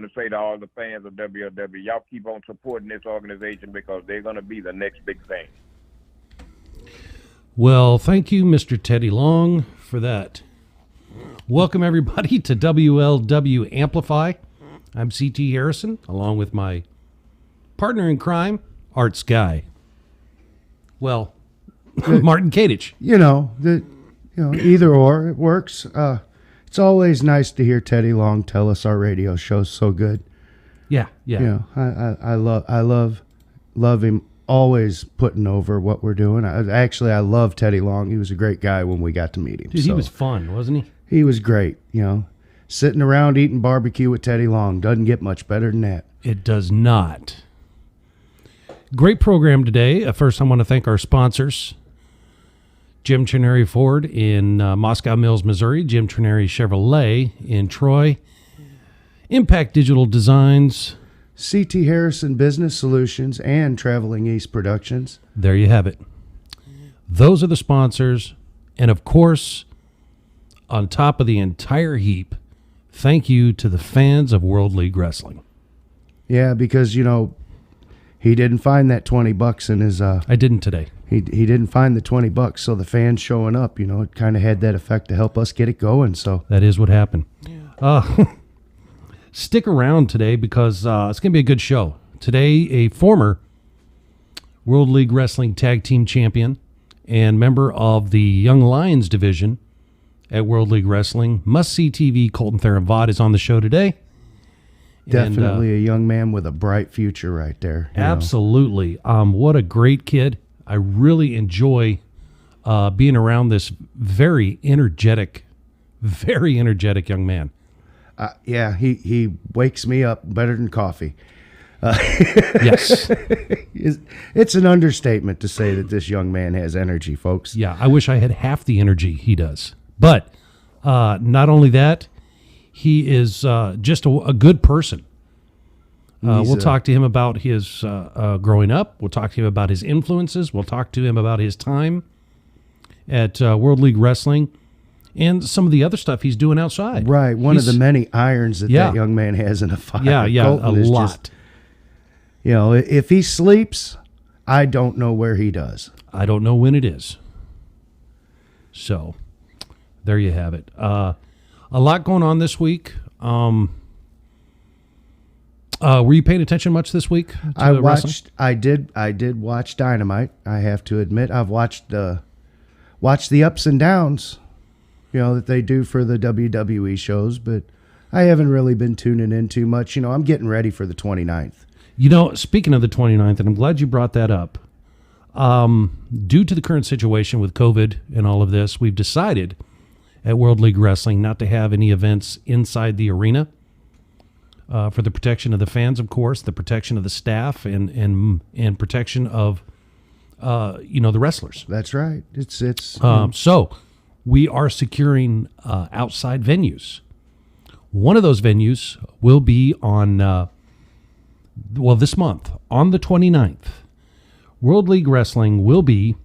to say to all the fans of WLW, y'all keep on supporting this organization because they're going to be the next big thing. Well, thank you, Mr. Teddy Long, for that. Welcome, everybody, to WLW Amplify. I'm CT Harrison, along with my partner in crime, Art Sky. Well, Martin Kadich. Either or, it works. It's always nice to hear Teddy Long tell us our radio show's so good. Yeah. I love him always putting over what we're doing. I love Teddy Long. He was a great guy when we got to meet him. Dude, he was fun, wasn't he? He was great. Sitting around eating barbecue with Teddy Long doesn't get much better than that. It does not. Great program today. First, I want to thank our sponsors. Jim Trineri Ford in Moscow Mills, Missouri. Jim Trineri Chevrolet in Troy. Impact Digital Designs. CT Harrison Business Solutions and Traveling East Productions. There you have it. Those are the sponsors. And, of course, on top of the entire heap, thank you to the fans of World League Wrestling. Yeah, because, he didn't find that $20 in his... I didn't today. He didn't find the $20, so the fans showing up, it kind of had that effect to help us get it going. So that is what happened. Stick around today because it's going to be a good show. Today, a former World League Wrestling Tag Team Champion and member of the Young Lions division at World League Wrestling, must-see TV, Colton Theron Vaught is on the show today. Definitely a young man with a bright future right there. Absolutely. What a great kid. I really enjoy being around this very energetic young man. Yeah, he wakes me up better than coffee. Yes. It's an understatement to say that this young man has energy, folks. Yeah, I wish I had half the energy he does. But not only that, he is just a good person. We'll talk to him about his growing up. We'll talk to him about his influences. We'll talk to him about his time at World League Wrestling and some of the other stuff he's doing outside. Right, one of the many irons that young man has in a fire. Yeah, Colton, a lot. If he sleeps, I don't know where he does. I don't know when it is. So, there you have it. A lot going on this week. Were you paying attention much this week? I did watch Dynamite. I have to admit, I've watched the ups and downs, that they do for the WWE shows, but I haven't really been tuning in too much. I'm getting ready for the 29th. Speaking of the 29th, and I'm glad you brought that up. Due to the current situation with COVID and all of this, we've decided at World League Wrestling not to have any events inside the arena. For the protection of the fans, of course, the protection of the staff, and protection of the wrestlers. That's right. It's so we are securing outside venues. One of those venues will be on this month on the 29th. World League Wrestling will be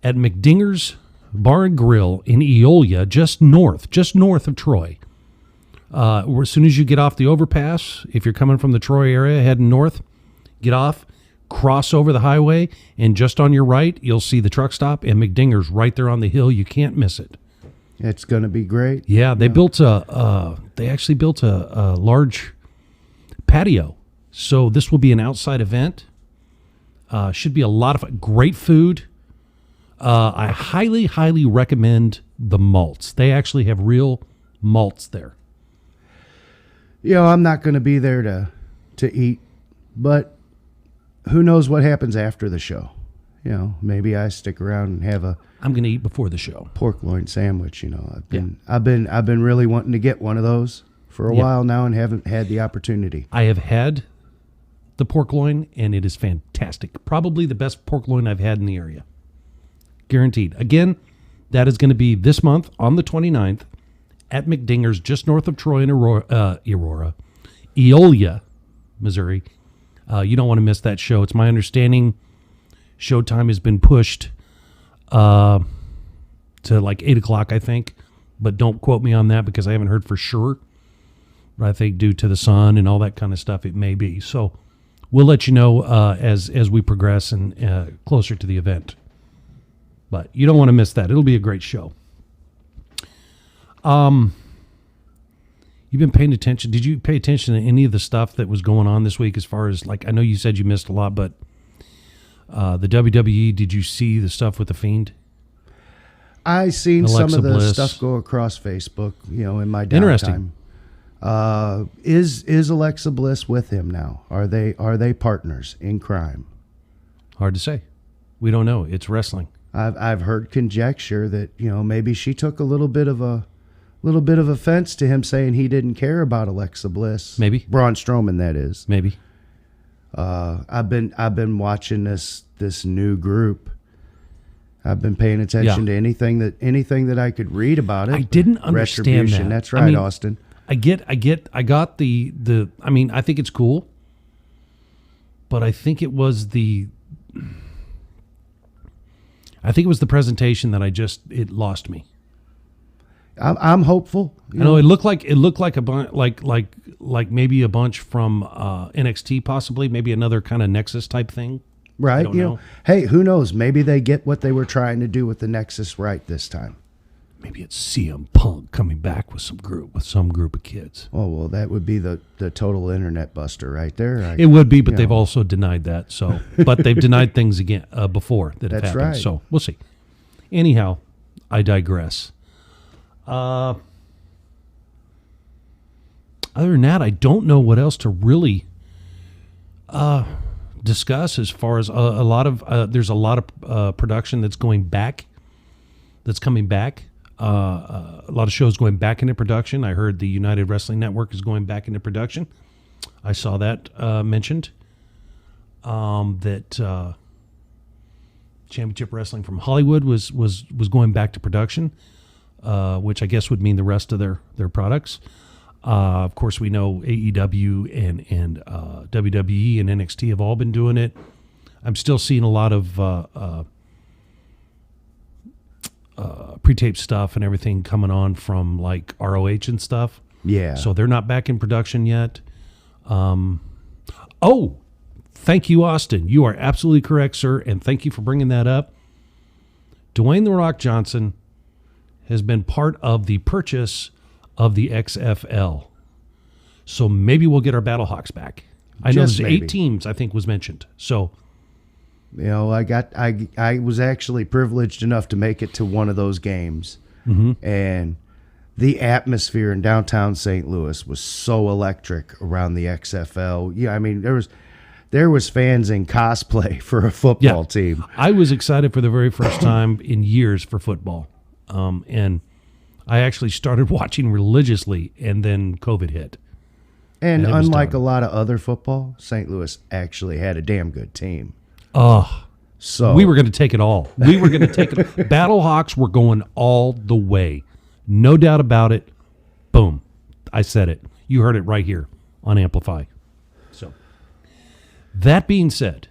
at McDinger's Bar and Grill in Eolia, just north of Troy. As soon as you get off the overpass, if you're coming from the Troy area heading north, get off, cross over the highway, and just on your right, you'll see the truck stop and McDinger's right there on the hill. You can't miss it. It's going to be great. Yeah, they actually built a large patio. So this will be an outside event. Should be a lot of great food. I highly, highly recommend the malts. They actually have real malts there. I'm not going to be there to eat, but who knows what happens after the show. Maybe I stick around and have I'm going to eat before the show. Pork loin sandwich. I've been really wanting to get one of those for a while now and haven't had the opportunity. I have had the pork loin and it is fantastic. Probably the best pork loin I've had in the area. Guaranteed. Again, that is going to be this month on the 29th at McDinger's, just north of Troy and Eolia, Missouri. You don't want to miss that show. It's my understanding showtime has been pushed to like 8 o'clock, I think. But don't quote me on that because I haven't heard for sure. But I think due to the sun and all that kind of stuff, it may be. So we'll let you know as we progress and closer to the event. But you don't want to miss that. It'll be a great show. You've been paying attention. Did you pay attention to any of the stuff that was going on this week as far as, like, I know you said you missed a lot, but the WWE, did you see the stuff with The Fiend? I seen Alexa some of the Bliss. stuff go across Facebook, in my downtime. Interesting. Is Alexa Bliss with him now? Are they partners in crime? Hard to say. We don't know. It's wrestling. I've heard conjecture that maybe she took a little bit of offense to him saying he didn't care about Alexa Bliss. Maybe Braun Strowman, that is. Maybe. I've been watching this new group. I've been paying attention to anything that I could read about it. I didn't understand Retribution. that. That's right, Austin. I got the I mean, I think it's cool, but I think it was the presentation that it lost me. I'm hopeful. I know it looked like a bunch, like maybe a bunch from NXT, possibly maybe another kind of Nexus type thing. Right. I don't know. Hey, who knows? Maybe they get what they were trying to do with the Nexus right this time. Maybe it's CM Punk coming back with some group of kids. Oh, well, that would be the total internet buster right there. It would be, but they've also denied that. So, but they've denied things again before that have That's happened. right. So we'll see. Anyhow, I digress. Other than that, I don't know what else to really discuss as far as there's a lot of production that's coming back. A lot of shows going back into production. I heard the United Wrestling Network is going back into production. I saw that mentioned. That Championship Wrestling from Hollywood was going back to production, which I guess would mean the rest of their products. Of course, we know AEW and WWE and NXT have all been doing it. I'm still seeing a lot of pre-taped stuff and everything coming on from like ROH and stuff. Yeah. So they're not back in production yet. Thank you, Austin. You are absolutely correct, sir, and thank you for bringing that up. Dwayne "The Rock" Johnson has been part of the purchase of the XFL. So maybe we'll get our Battlehawks back. I know there's 8 teams, I think, was mentioned. So, I was actually privileged enough to make it to one of those games, and the atmosphere in downtown St. Louis was so electric around the XFL. Yeah, I mean there was fans in cosplay for a football team. I was excited for the very first time in years for football, and I actually started watching religiously, and then COVID hit. And unlike a lot of other football, St. Louis actually had a damn good team. So we were going to take it all. We were going to take it. Battlehawks were going all the way. No doubt about it. Boom. I said it. You heard it right here on Amplify. So that being said,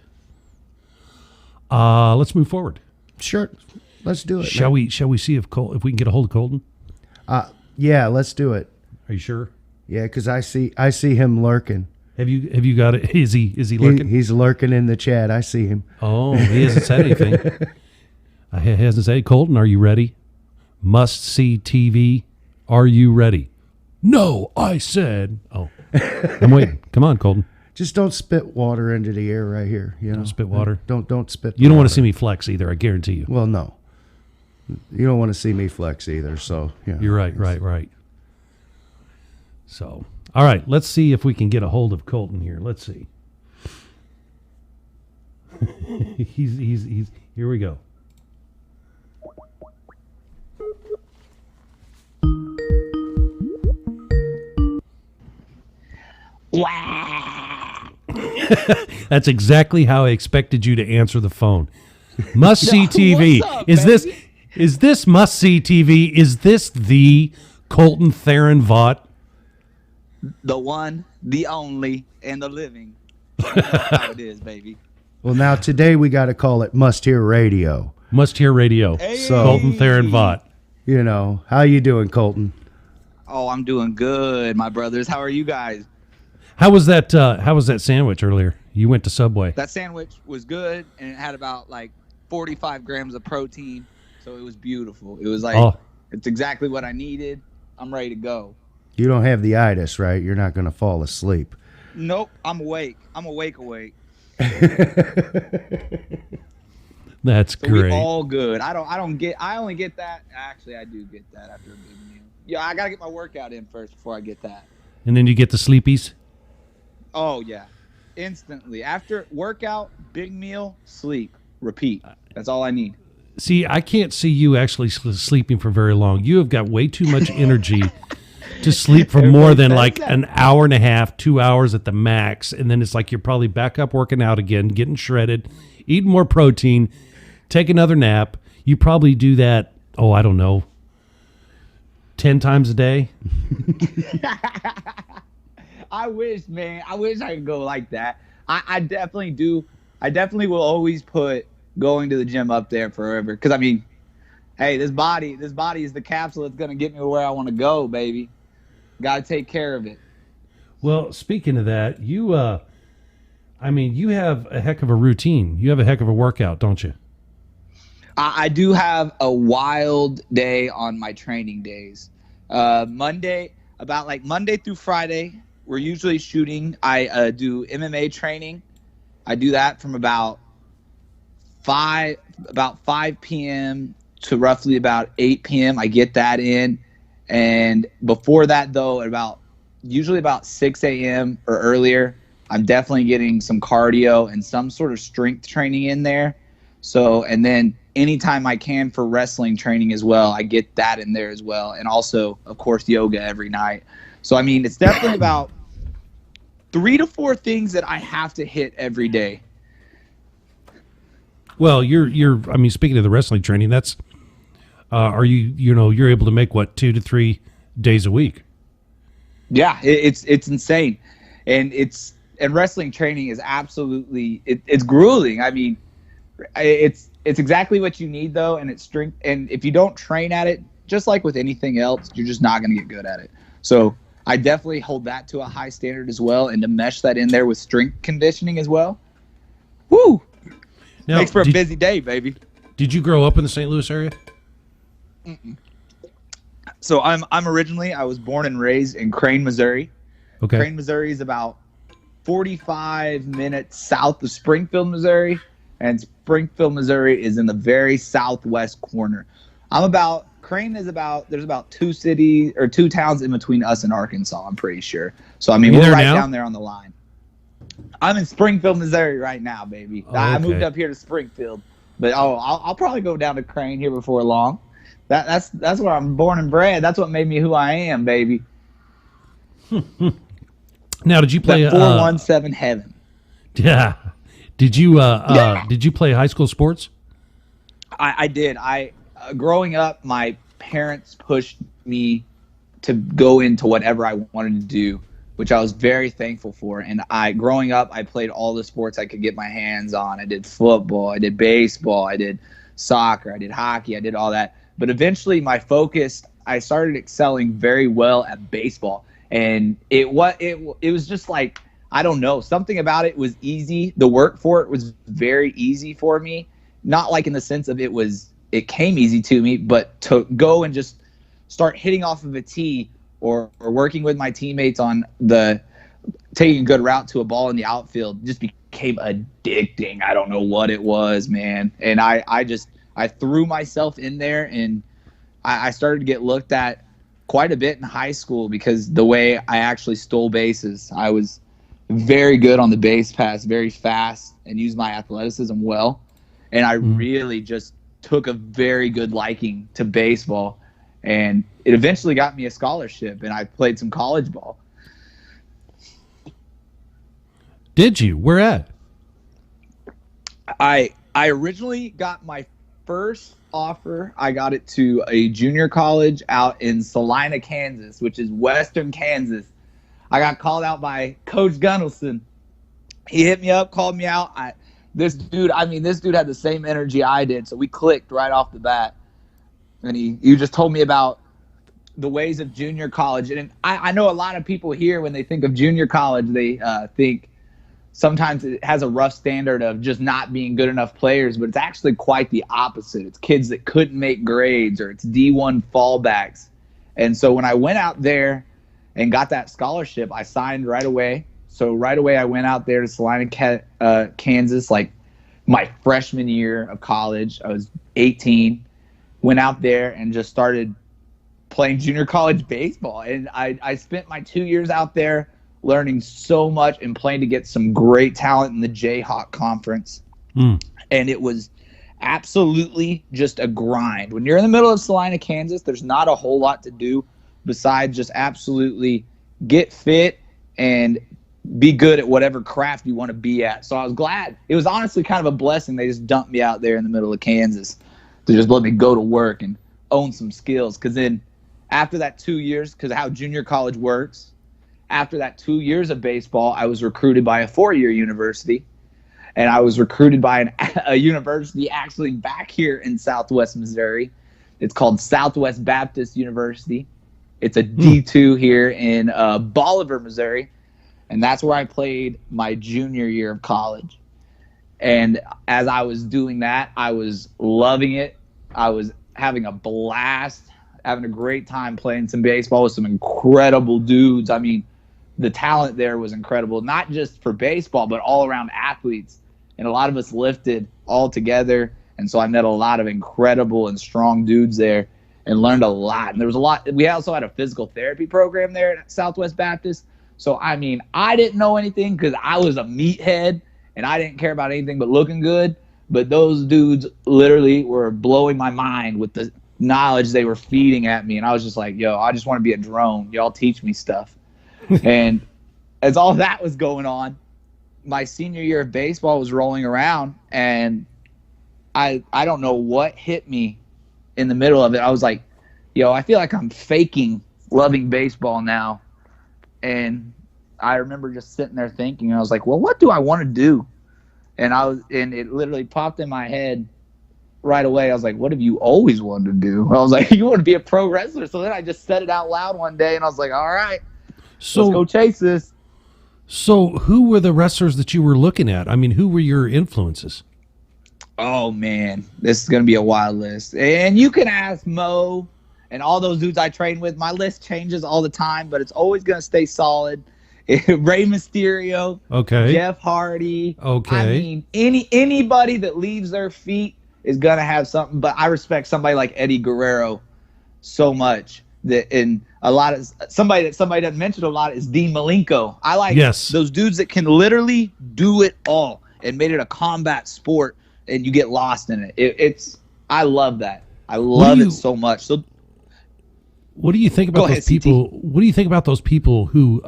let's move forward. Sure. Let's do it. Shall we see if we can get a hold of Colton? Yeah, let's do it. Are you sure? Yeah, because I see him lurking. Have you got it? Is he lurking? He's lurking in the chat. I see him. Oh, he hasn't said anything. He hasn't said, Colton, are you ready? Must see TV. Are you ready? No, I said. Oh, I'm waiting. Come on, Colton. Just don't spit water into the air right here. Don't spit water. Don't spit. You don't want to see me flex either. I guarantee you. Well, no. You don't want to see me flex either. So You're right. So, all right, let's see if we can get a hold of Colton here. Let's see. he's here we go. Wow. That's exactly how I expected you to answer the phone. Must see TV. What's up, Is this must see TV? Is this the Colton Theron Vaught? The one, the only, and the living. That's how it is, baby. Well, now today we got to call it Must Hear Radio. Must Hear Radio. Hey. So Colton Theron Vaught. How you doing, Colton? Oh, I'm doing good, my brothers. How are you guys? How was that? How was that sandwich earlier? You went to Subway. That sandwich was good, and it had about like 45 grams of protein, so it was beautiful. It was like, it's exactly what I needed. I'm ready to go. You don't have the itis, right? You're not going to fall asleep. Nope, I'm awake. I'm awake. That's So great. we all good. I only get that. Actually, I do get that after a big meal. Yeah, I gotta get my workout in first before I get that. And then you get the sleepies. Oh yeah, instantly after workout, big meal, sleep, repeat. That's all I need. See, I can't see you actually sleeping for very long. You have got way too much energy to sleep for more than like an hour and a half, 2 hours at the max. And then it's like you're probably back up working out again, getting shredded, eating more protein, take another nap. You probably do that, I don't know, 10 times a day. I wish, man. I wish I could go like that. I definitely do. I definitely will always put going to the gym up there forever. Because, I mean, hey, this body is the capsule that's going to get me where I want to go, baby. Got to take care of it. Well, speaking of that, you have a heck of a routine. You have a heck of a workout, don't you? I do have a wild day on my training days. Monday through Friday, we're usually shooting. I do MMA training. I do that from about 5 p.m. to roughly about 8 p.m. I get that in. And before that, though, usually about 6 a.m. or earlier, I'm definitely getting some cardio and some sort of strength training in there. So, and then anytime I can for wrestling training as well, I get that in there as well. And also, of course, yoga every night. So, I mean, it's definitely about 3 to 4 things that I have to hit every day. Well, you're speaking of the wrestling training, that's, you're able to make 2 to 3 days a week? Yeah, it's insane. And wrestling training is absolutely, it's grueling. I mean, it's exactly what you need though. And it's strength. And if you don't train at it, just like with anything else, you're just not going to get good at it. So I definitely hold that to a high standard as well. And to mesh that in there with strength conditioning as well. Woo! Now, makes for a busy day, baby. Did you grow up in the St. Louis area? Mm-mm. So I was born and raised in Crane, Missouri. Okay. Crane, Missouri is about 45 minutes south of Springfield, Missouri. And Springfield, Missouri is in the very southwest corner. There's about 2 towns in between us and Arkansas, I'm pretty sure. So, I mean, we're right down there on the line. I'm in Springfield, Missouri right now, baby. Okay. I moved up here to Springfield. But, I'll probably go down to Crane here before long. That's where I'm born and bred. That's what made me who I am, baby. Now, did you play 417 heaven? Yeah. Did you play high school sports? I did. Growing up, my parents pushed me to go into whatever I wanted to do, which I was very thankful for. And growing up, I played all the sports I could get my hands on. I did football, I did baseball, I did soccer, I did hockey, I did all that. But eventually I started excelling very well at baseball. And it was just like, I don't know, something about it was easy. The work for it was very easy for me. Not like in the sense of it came easy to me, but to go and just start hitting off of a tee or working with my teammates on taking a good route to a ball in the outfield just became addicting. I don't know what it was, man. And I threw myself in there, and I started to get looked at quite a bit in high school because the way I actually stole bases. I was very good on the base pass, very fast, and used my athleticism well. And I really just took a very good liking to baseball. And it eventually got me a scholarship, and I played some college ball. Did you? Where at? I originally got my first offer. I got it to a junior college out in Salina, Kansas, which is western Kansas. I got called out by Coach Gunnelson. He hit me up, called me out. This dude had the same energy I did, so we clicked right off the bat. And he just told me about the ways of junior college. And I know a lot of people here, when they think of junior college, they think sometimes it has a rough standard of just not being good enough players, but it's actually quite the opposite. It's kids that couldn't make grades, or it's D1 fallbacks. And so when I went out there and got that scholarship, I signed right away. So right away I went out there to Salina, Kansas, like my freshman year of college. I was 18, went out there and just started playing junior college baseball. And I spent my 2 years out there learning so much and playing to get some great talent in the Jayhawk Conference. And it was absolutely just a grind. When you're in the middle of Salina, Kansas, there's not a whole lot to do besides just absolutely get fit and be good at whatever craft you want to be at. So I was glad. It was honestly kind of a blessing they just dumped me out there in the middle of Kansas to just let me go to work and own some skills. Because then after that 2 years, because of how junior college works, after that 2 years of baseball, I was recruited by a 4-year university. And I was recruited by a university actually back here in Southwest Missouri. It's called Southwest Baptist University. It's a D2 here in Bolivar, Missouri. And that's where I played my junior year of college. And as I was doing that, I was loving it. I was having a blast, having a great time playing some baseball with some incredible dudes. I mean, the talent there was incredible, not just for baseball, but all around athletes. And a lot of us lifted all together. And so I met a lot of incredible and strong dudes there and learned a lot. And there was a lot. We also had a physical therapy program there at Southwest Baptist. So, I mean, I didn't know anything because I was a meathead and I didn't care about anything but looking good. But those dudes literally were blowing my mind with the knowledge they were feeding at me. And I was just like, yo, I just want to be a drone. Y'all teach me stuff. And as all that was going on, my senior year of baseball was rolling around, and I don't know what hit me in the middle of it. I was like, yo, I feel like I'm faking loving baseball now. And I remember just sitting there thinking, I was like, well, what do I want to do? And it literally popped in my head right away. I was like, what have you always wanted to do? I was like, you want to be a pro wrestler. So then I just said it out loud one day, and I was like, all right, let's go chase this. So who were the wrestlers that you were looking at? I mean, who were your influences? Oh, man, this is going to be a wild list. And you can ask Mo and all those dudes I train with. My list changes all the time, but it's always going to stay solid. Rey Mysterio, okay, Jeff Hardy. Okay. I mean, anybody that leaves their feet is going to have something. But I respect somebody like Eddie Guerrero so much. Somebody doesn't mention a lot is Dean Malenko. I like those dudes that can literally do it all and made it a combat sport, and you get lost in it. I love that. I love it so much. So, what do you think about those people? CT. What do you think about those people who,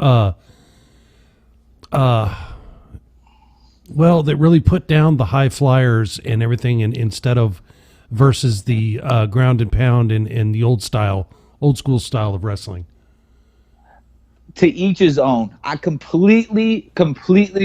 that really put down the high flyers and everything, and instead of versus the ground and pound and the old school style of wrestling? To each his own. I completely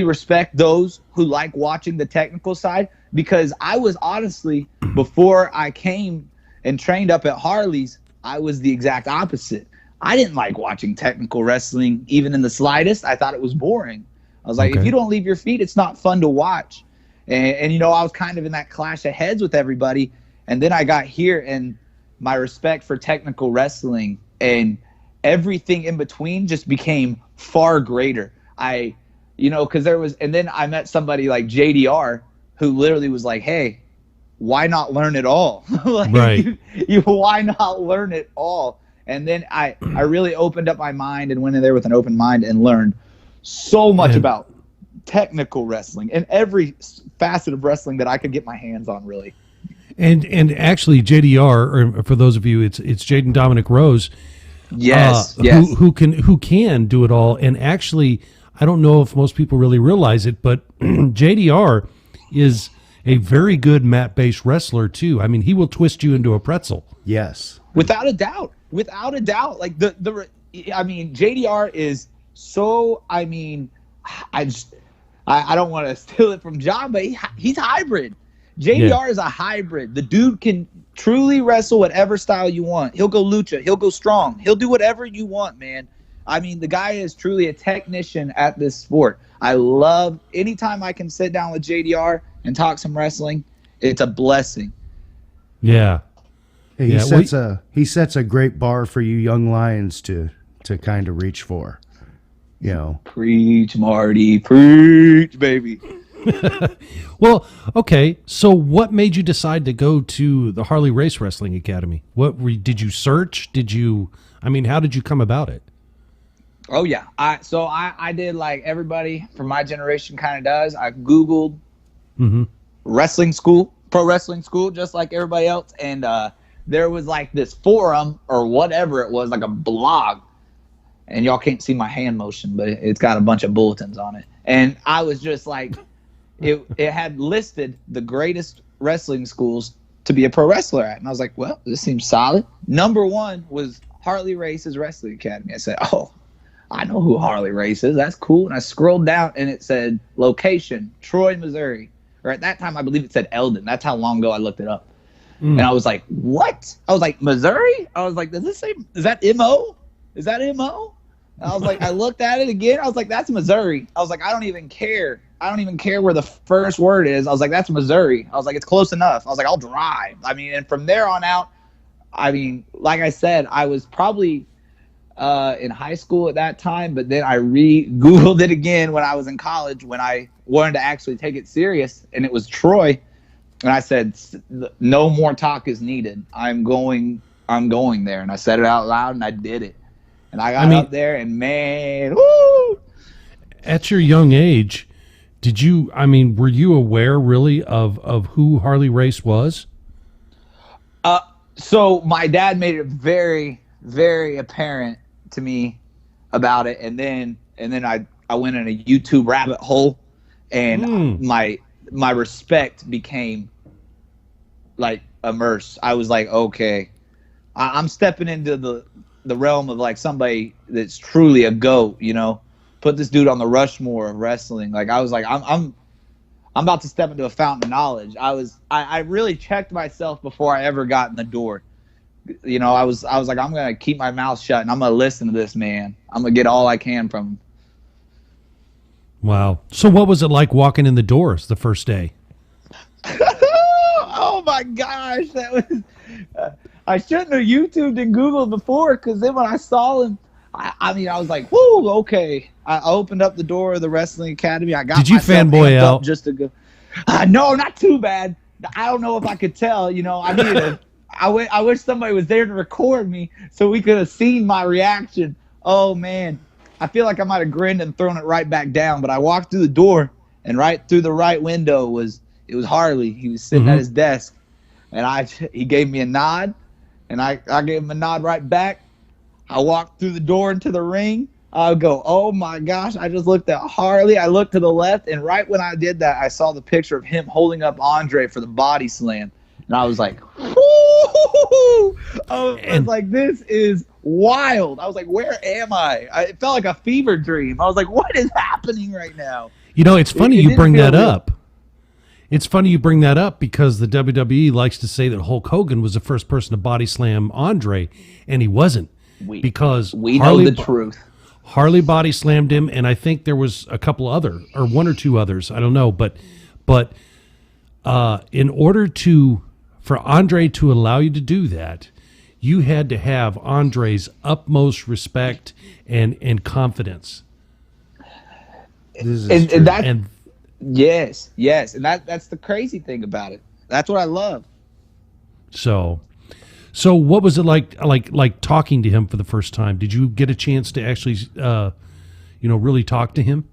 respect those who like watching the technical side, because I was honestly, before I came and trained up at Harley's, I was the exact opposite. I didn't like watching technical wrestling even in the slightest. I thought it was boring. I was like, if you don't leave your feet, it's not fun to watch. And I was kind of in that clash of heads with everybody. And then I got here, and my respect for technical wrestling and everything in between just became far greater. And then I met somebody like JDR who literally was like, hey, why not learn it all? Right. Why not learn it all? And then I really opened up my mind and went in there with an open mind and learned so much about technical wrestling and every facet of wrestling that I could get my hands on, really. And actually, JDR, or for those of you, it's Jaden Dominic Rose. Yes. Who can do it all. And actually, I don't know if most people really realize it, but JDR is a very good mat-based wrestler too. I mean, he will twist you into a pretzel. Yes, without a doubt. Like JDR is so. I mean, I don't want to steal it from John, but he's hybrid. JDR is a hybrid. The dude can truly wrestle whatever style you want. He'll go lucha. He'll go strong. He'll do whatever you want, man. I mean, the guy is truly a technician at this sport. I love anytime I can sit down with JDR and talk some wrestling. It's a blessing. Yeah. He sets a great bar for you young lions to kind of reach for. You know. Preach, Marty. Preach, baby. Well, okay. So, what made you decide to go to the Harley Race Wrestling Academy? Did you search? How did you come about it? Oh yeah, I did like everybody from my generation kind of does. I Googled wrestling school, pro wrestling school, just like everybody else, and there was like this forum or whatever it was, like a blog, and y'all can't see my hand motion, but it's got a bunch of bulletins on it, and I was just like. It had listed the greatest wrestling schools to be a pro wrestler at. And I was like, well, this seems solid. Number one was Harley Race's Wrestling Academy. I said, oh, I know who Harley Race is. That's cool. And I scrolled down and it said location, Troy, Missouri. Or at that time, I believe it said Eldon. That's how long ago I looked it up. And I was like, what? I was like, Missouri? I was like, does this say, is that MO? Is that MO? And I was like, I looked at it again. I was like, that's Missouri. I was like, I don't even care. I don't even care where the first word is. I was like, that's Missouri. I was like, it's close enough. I was like, I'll drive. I mean, and from there on out, I mean, like I said, I was probably in high school at that time, but then I Googled it again when I was in college when I wanted to actually take it serious, and it was Troy. And I said, no more talk is needed. I'm going there. And I said it out loud, and I did it. And I got up there, and man, woo! At your young age, were you aware really of who Harley Race was? So my dad made it very, very apparent to me about it, and then I went in a YouTube rabbit hole, and my respect became like immersed. I was like, okay, I'm stepping into the realm of like somebody that's truly a GOAT, you know. Put this dude on the Rushmore of wrestling. Like I was like, I'm about to step into a fountain of knowledge. I really checked myself before I ever got in the door. You know, I was like, I'm gonna keep my mouth shut and I'm gonna listen to this man. I'm gonna get all I can from him. Wow. So what was it like walking in the doors the first day? Oh my gosh, that was. I shouldn't have YouTubed and Googled before, because then when I saw him, I was like, whoo, okay. I opened up the door of the Wrestling Academy. I got. Did you fanboy out just to go? No, not too bad. I don't know if I could tell. You know, I needed a. I wish somebody was there to record me so we could have seen my reaction. Oh man, I feel like I might have grinned and thrown it right back down. But I walked through the door, and right through the right window was Harley. He was sitting at his desk, and he gave me a nod, and I gave him a nod right back. I walked through the door into the ring. I go, oh my gosh, I just looked at Harley. I looked to the left, and right when I did that, I saw the picture of him holding up Andre for the body slam. And I was like, whoo! I was like, this is wild. I was like, where am I? It felt like a fever dream. I was like, what is happening right now? You know, it's funny you bring that up. It's funny you bring that up because the WWE likes to say that Hulk Hogan was the first person to body slam Andre, and he wasn't. Because we know the truth. Harley body slammed him, and I think there was a couple other, or one or two others, I don't know, but in order for Andre to allow you to do that, you had to have Andre's utmost respect and confidence. Yes, and that's the crazy thing about it. That's what I love. So what was it like talking to him for the first time? Did you get a chance to actually, really talk to him?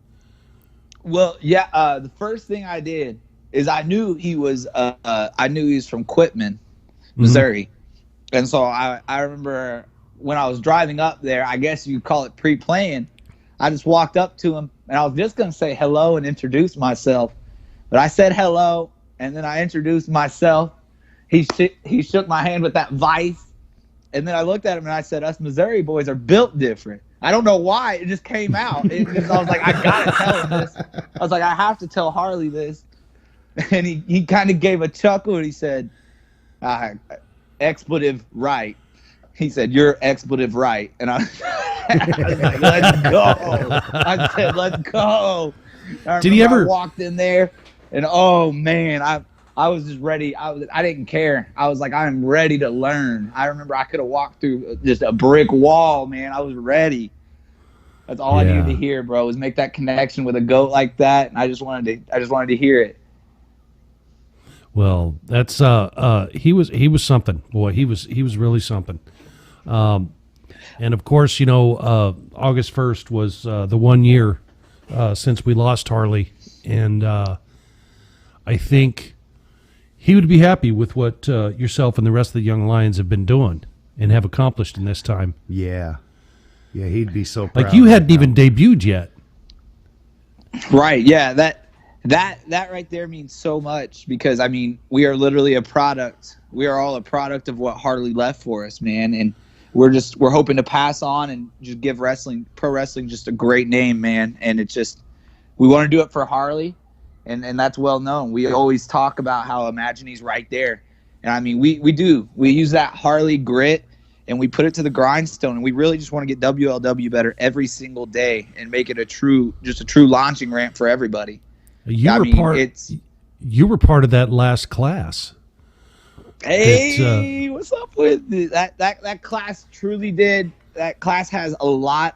Well, yeah. The first thing I did is I knew he was from Quitman, Missouri, and so I remember when I was driving up there. I guess you'd call it pre-playing. I just walked up to him and I was just gonna say hello and introduce myself, but I said hello and then I introduced myself. He shook my hand with that vice, and then I looked at him and I said, us Missouri boys are built different. I don't know why. It just came out. I was like, I got to tell him this. I was like, I have to tell Harley this. And he kind of gave a chuckle and he said, expletive right. He said, "You're expletive right." And I was like, "Let's go." I said, "Let's go." Did he ever? I walked in there, and oh man, I was just ready. I didn't care. I was like, I'm ready to learn. I remember I could have walked through just a brick wall, man. I was ready. That's all I needed to hear, bro, was make that connection with a goat like that. And I just wanted to hear it. Well, that's he was something. Boy, he was really something. And of course, August 1st was the 1 year since we lost Harley, and I think he would be happy with what yourself and the rest of the young Lions have been doing and have accomplished in this time. Yeah, he'd be so proud. Like, you hadn't even debuted yet. Right? Yeah, that right there means so much, because I mean, we are literally a product. We are all a product of what Harley left for us, man, and we're hoping to pass on and just give pro wrestling just a great name, man. And it's just, we want to do it for Harley, and that's well known. We always talk about how Imagine's right there, and I mean, we use that Harley grit and we put it to the grindstone, and we really just want to get WLW better every single day and make it a true launching ramp for everybody. You were part of that last class. Hey, what's up with that class? Truly did. That class has a lot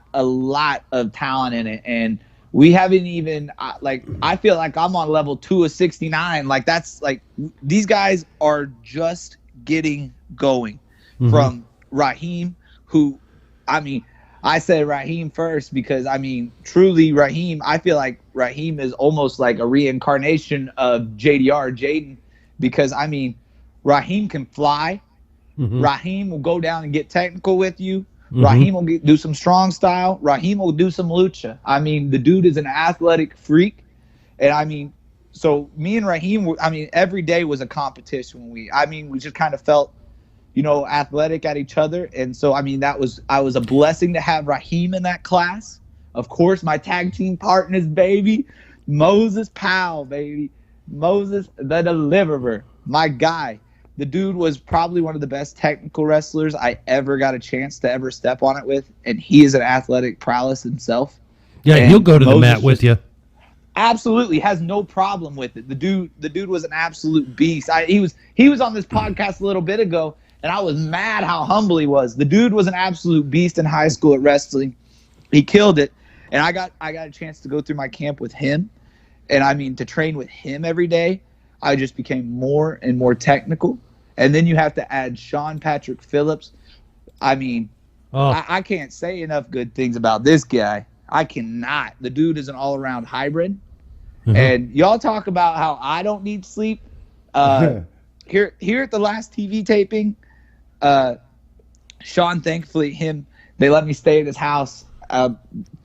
of talent in it, and we haven't even I feel like I'm on level 2 of 69. Like, that's like, these guys are just getting going. From Raheem, who, I mean, I said Raheem first because, I mean, truly Raheem, I feel like Raheem is almost like a reincarnation of Jaden, because, I mean, Raheem can fly. Raheem will go down and get technical with you. Raheem will do some strong style. Raheem will do some lucha. I mean, the dude is an athletic freak. And, I mean, so me and Raheem, I mean, every day was a competition. We just kind of felt, athletic at each other. And so, I mean, I was a blessing to have Raheem in that class. Of course, my tag team partners, baby, Moses Powell, baby, Moses the Deliverer, my guy. The dude was probably one of the best technical wrestlers I ever got a chance to ever step on it with, and he is an athletic prowess himself. Yeah, and he'll go to the mat with you. Absolutely, has no problem with it. The dude was an absolute beast. He was on this podcast a little bit ago, and I was mad how humble he was. The dude was an absolute beast in high school at wrestling. He killed it, and I got a chance to go through my camp with him, and I mean, to train with him every day, I just became more and more technical. And then you have to add Sean Patrick Phillips. I mean, I can't say enough good things about this guy. I cannot. The dude is an all-around hybrid. And y'all talk about how I don't need sleep. Here at the last TV taping, Sean, thankfully, they let me stay at his house.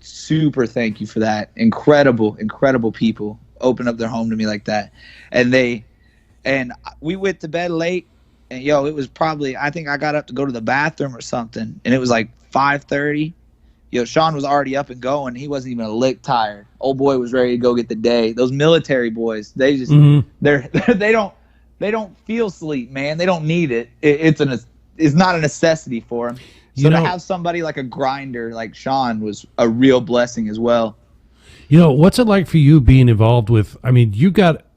Super thank you for that. Incredible people open up their home to me like that. And we went to bed late. And it was probably, I think I got up to go to the bathroom or something, and it was like 5:30. Sean was already up and going. He wasn't even a lick tired. Old boy was ready to go get the day. Those military boys, they just they don't feel sleep, man. They don't need it. It's not a necessity for them. So to have somebody like a grinder like Sean was a real blessing as well. What's it like for you being involved with? I mean,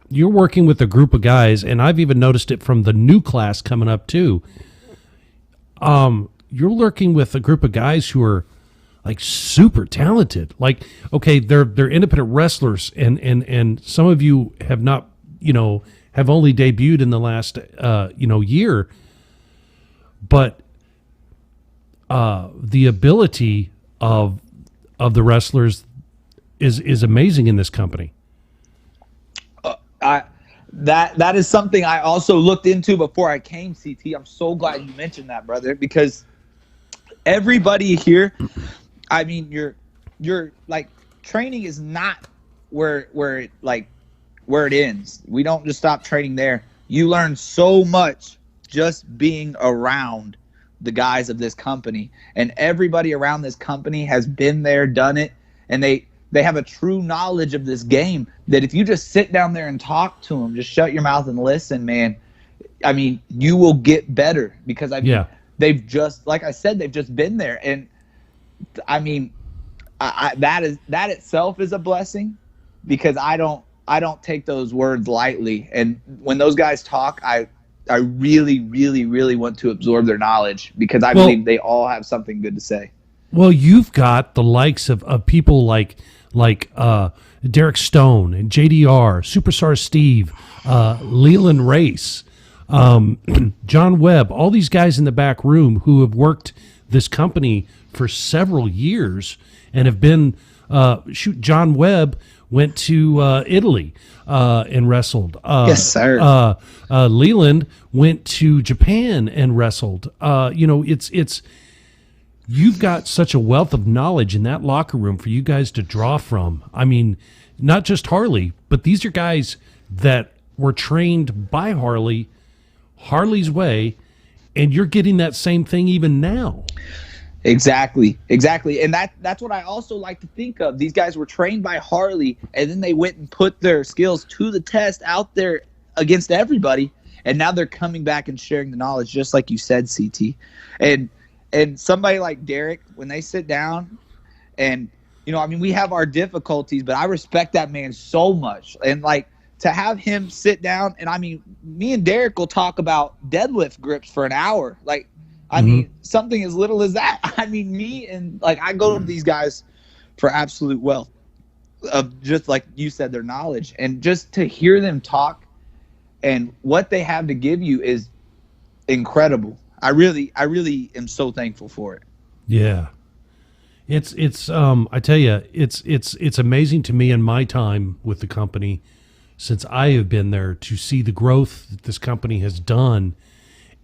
you're working with a group of guys, and I've even noticed it from the new class coming up too. You're working with a group of guys who are like super talented. Like, okay, they're independent wrestlers, and some of you have not, have only debuted in the last year. But the ability of the wrestlers is amazing in this company. That is something I also looked into before I came, CT. I'm so glad you mentioned that, brother, because everybody here, I mean, you're like, training is not where it ends. We don't just stop training there. You learn so much just being around the guys of this company, and everybody around this company has been there, done it, and they have a true knowledge of this game that if you just sit down there and talk to them, just shut your mouth and listen, man, I mean, you will get better because they've just, like I said, they've just been there. And I mean, that itself is a blessing because I don't take those words lightly. And when those guys talk, I really, really, really want to absorb their knowledge because I believe they all have something good to say. Well, you've got the likes of people like Derek Stone and JDR, Superstar Steve, Leland Race, John Webb, all these guys in the back room who have worked this company for several years and have been John Webb went to Italy and wrestled. Yes, sir. Leland went to Japan and wrestled. It's you've got such a wealth of knowledge in that locker room for you guys to draw from. I mean, not just Harley, but these are guys that were trained by Harley's way, and you're getting that same thing even now. Exactly. And that's what I also like to think of. These guys were trained by Harley, and then they went and put their skills to the test out there against everybody, and now they're coming back and sharing the knowledge, just like you said, CT. And somebody like Derek, when they sit down and, I mean, we have our difficulties, but I respect that man so much. And, like, to have him sit down, and, I mean, me and Derek will talk about deadlift grips for an hour. Like, I mean, something as little as that. I mean, I go to these guys for absolute wealth of just, like you said, their knowledge. And just to hear them talk and what they have to give you is incredible. I really am so thankful for it. Yeah. It's I tell you, it's amazing to me in my time with the company since I have been there to see the growth that this company has done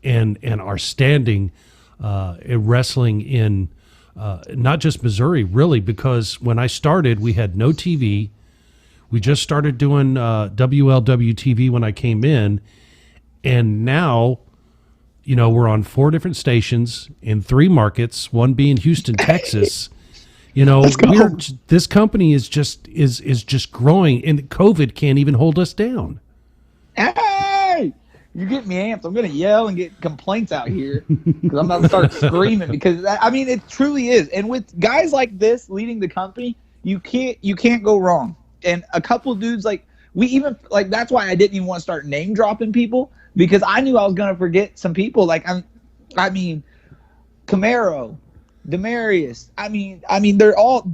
and our standing in wrestling in not just Missouri, really, because when I started, we had no TV. We just started doing WLW TV when I came in, and now we're on 4 different stations in 3 markets, one being Houston, Texas. This company is just growing, and COVID can't even hold us down. Hey, you get me amped. I'm gonna yell and get complaints out here because I'm about to start screaming because it truly is. And with guys like this leading the company, you can't go wrong. And a couple dudes that's why I didn't even want to start name dropping people. Because I knew I was going to forget some people. Like, Camaro, Demarius. I mean, they're all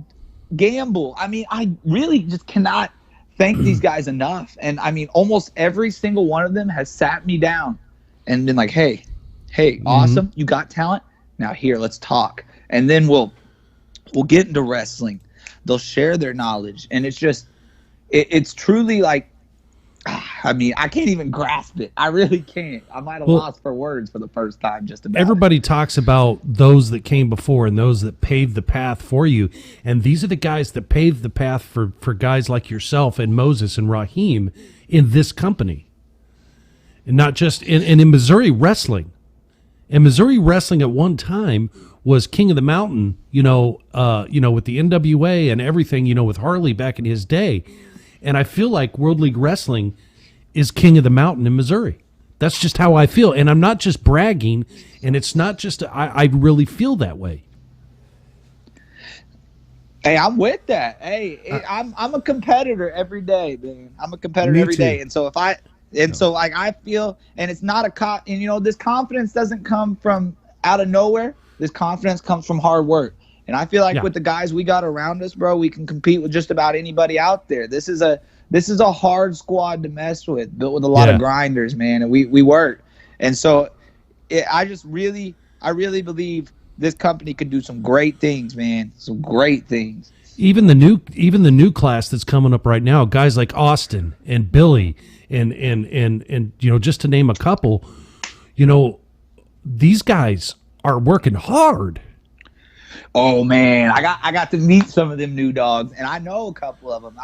Gamble. I mean, I really just cannot thank these guys enough. And, almost every single one of them has sat me down and been like, hey, awesome. You got talent. Now here, let's talk. And then we'll get into wrestling. They'll share their knowledge. And it's just, it's truly like, I can't even grasp it. I really can't. I might have lost for words for the first time just about. Everybody talks about those that came before and those that paved the path for you. And these are the guys that paved the path for guys like yourself and Moses and Raheem in this company. And not just in Missouri wrestling. And Missouri wrestling at one time was king of the mountain, with the NWA and everything, with Harley back in his day. And I feel like World League Wrestling is king of the mountain in Missouri. That's just how I feel. And I'm not just bragging, and it's not just, I really feel that way. Hey, I'm with that. Hey, I'm a competitor every day, man. I'm a competitor every day. And so I feel, and it's not this confidence doesn't come from out of nowhere. This confidence comes from hard work. And I feel like with the guys we got around us, bro, we can compete with just about anybody out there. This is a hard squad to mess with, built with a lot of grinders, man, and we work. And so I really believe this company could do some great things, man. Some great things. Even the new class that's coming up right now, guys like Austin and Billy and just to name a couple, these guys are working hard. Oh man, I got to meet some of them new dogs, and I know a couple of them.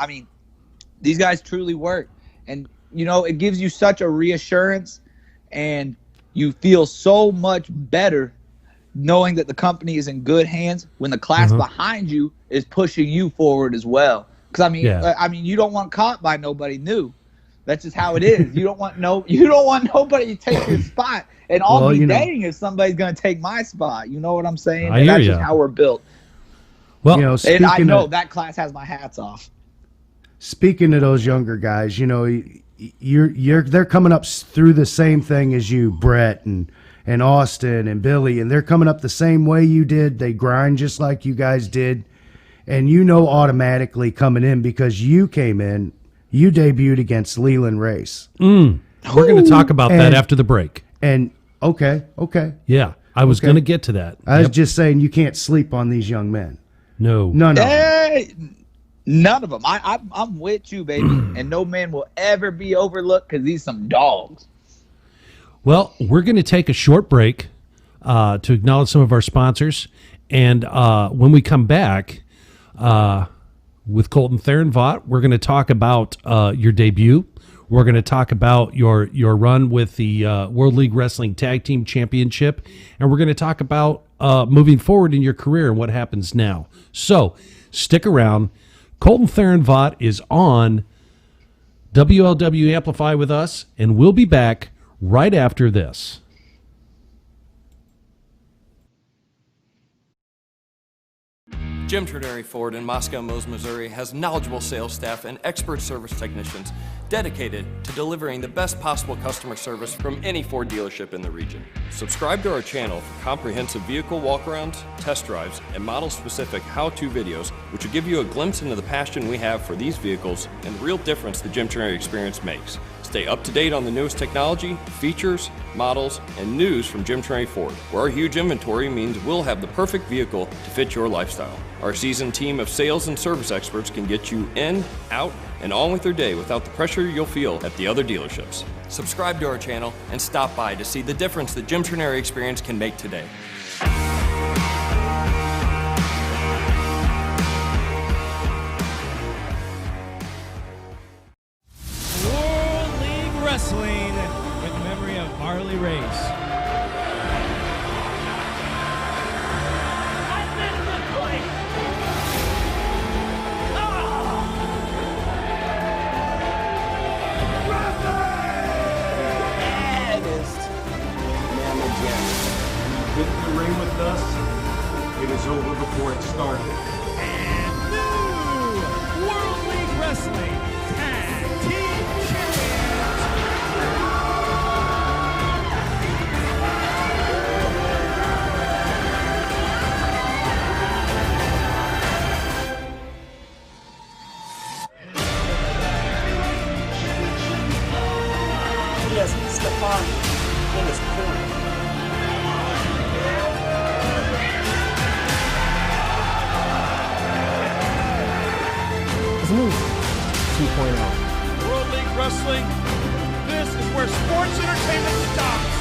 These guys truly work, and it gives you such a reassurance, and you feel so much better knowing that the company is in good hands when the class behind you is pushing you forward as well. Because I mean, you don't want caught by nobody new. That's just how it is. You don't want nobody to take your spot. And I'll be dang if somebody's going to take my spot. You know what I'm saying? I hear that's ya. just how we're built. Well, and I know that class has my hats off. Speaking of those younger guys, they're coming up through the same thing as you, Brett and Austin and Billy, and they're coming up the same way you did. They grind just like you guys did, and automatically coming in because you came in, you debuted against Leland Race. We're going to talk about that after the break. And okay, yeah, I was going to get to that. I was just saying you can't sleep on these young men. No. Hey, none of them. I'm with you, baby, and no man will ever be overlooked because these some dogs. Well, we're going to take a short break to acknowledge some of our sponsors. And when we come back with Colton Theron Vaught, we're going to talk about your debut. We're going to talk about your run with the World League Wrestling Tag Team Championship. And we're going to talk about moving forward in your career and what happens now. So stick around. Colton Theron Vaught is on WLW Amplify with us, and we'll be back right after this. Jim Tredary Ford in Moscow Mills, Missouri has knowledgeable sales staff and expert service technicians dedicated to delivering the best possible customer service from any Ford dealership in the region. Subscribe to our channel for comprehensive vehicle walkarounds, test drives, and model-specific how-to videos, which will give you a glimpse into the passion we have for these vehicles and the real difference the Jim Tredary experience makes. Stay up to date on the newest technology, features, models, and news from Jim Tredary Ford, where our huge inventory means we'll have the perfect vehicle to fit your lifestyle. Our seasoned team of sales and service experts can get you in, out, and on with your day without the pressure you'll feel at the other dealerships. Subscribe to our channel and stop by to see the difference the Jim Tredary experience can make today. World League Wrestling with memory of Harley Race. Didn't you ring with us? It is over before it started. And new World League Wrestling Tag-Team Champions. He has Stefan in his corner. Move 2.0. World League Wrestling. This is where sports entertainment stops.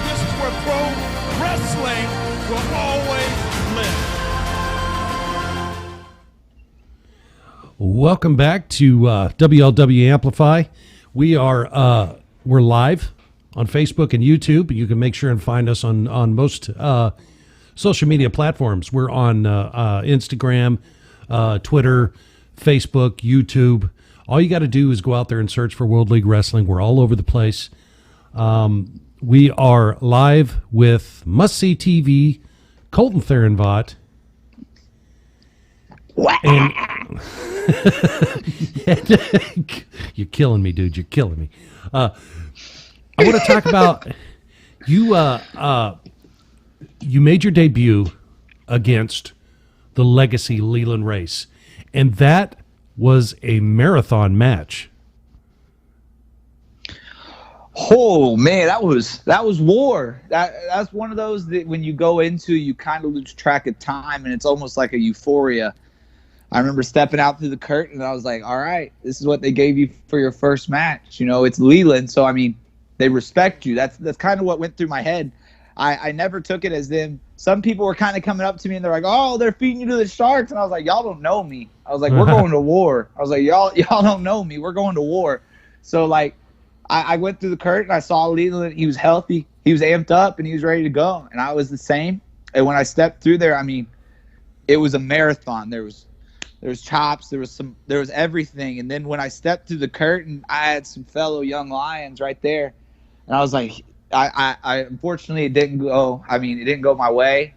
This is where pro wrestling will always live. Welcome back to WLW Amplify. We're live on Facebook and YouTube. You can make sure and find us on most social media platforms. We're on Instagram, Twitter, Facebook, YouTube. All you got to do is go out there and search for World League Wrestling. We're all over the place. We are live with Must See TV, Colton Theron Vaught. And you're killing me, dude. You're killing me. I want to talk about you. You made your debut against the Legacy Leland Race. And that was a marathon match. Oh man, that was war. That's one of those that when you go into, you kind of lose track of time, and it's almost like a euphoria. I remember stepping out through the curtain, and I was like, "All right, this is what they gave you for your first match. You know, it's Leland, so I mean, they respect you." That's kind of what went through my head. I never took it as them. Some people were kind of coming up to me and they're like, "Oh, they're feeding you to the sharks," and I was like, "Y'all don't know me." I was like, "We're going to war." I was like, "Y'all don't know me. We're going to war." So like, I went through the curtain. I saw Leland. He was healthy. He was amped up, and he was ready to go. And I was the same. And when I stepped through there, I mean, it was a marathon. There was chops. There was everything. And then when I stepped through the curtain, I had some fellow young lions right there, and I was like, I unfortunately it didn't go. I mean, it didn't go my way.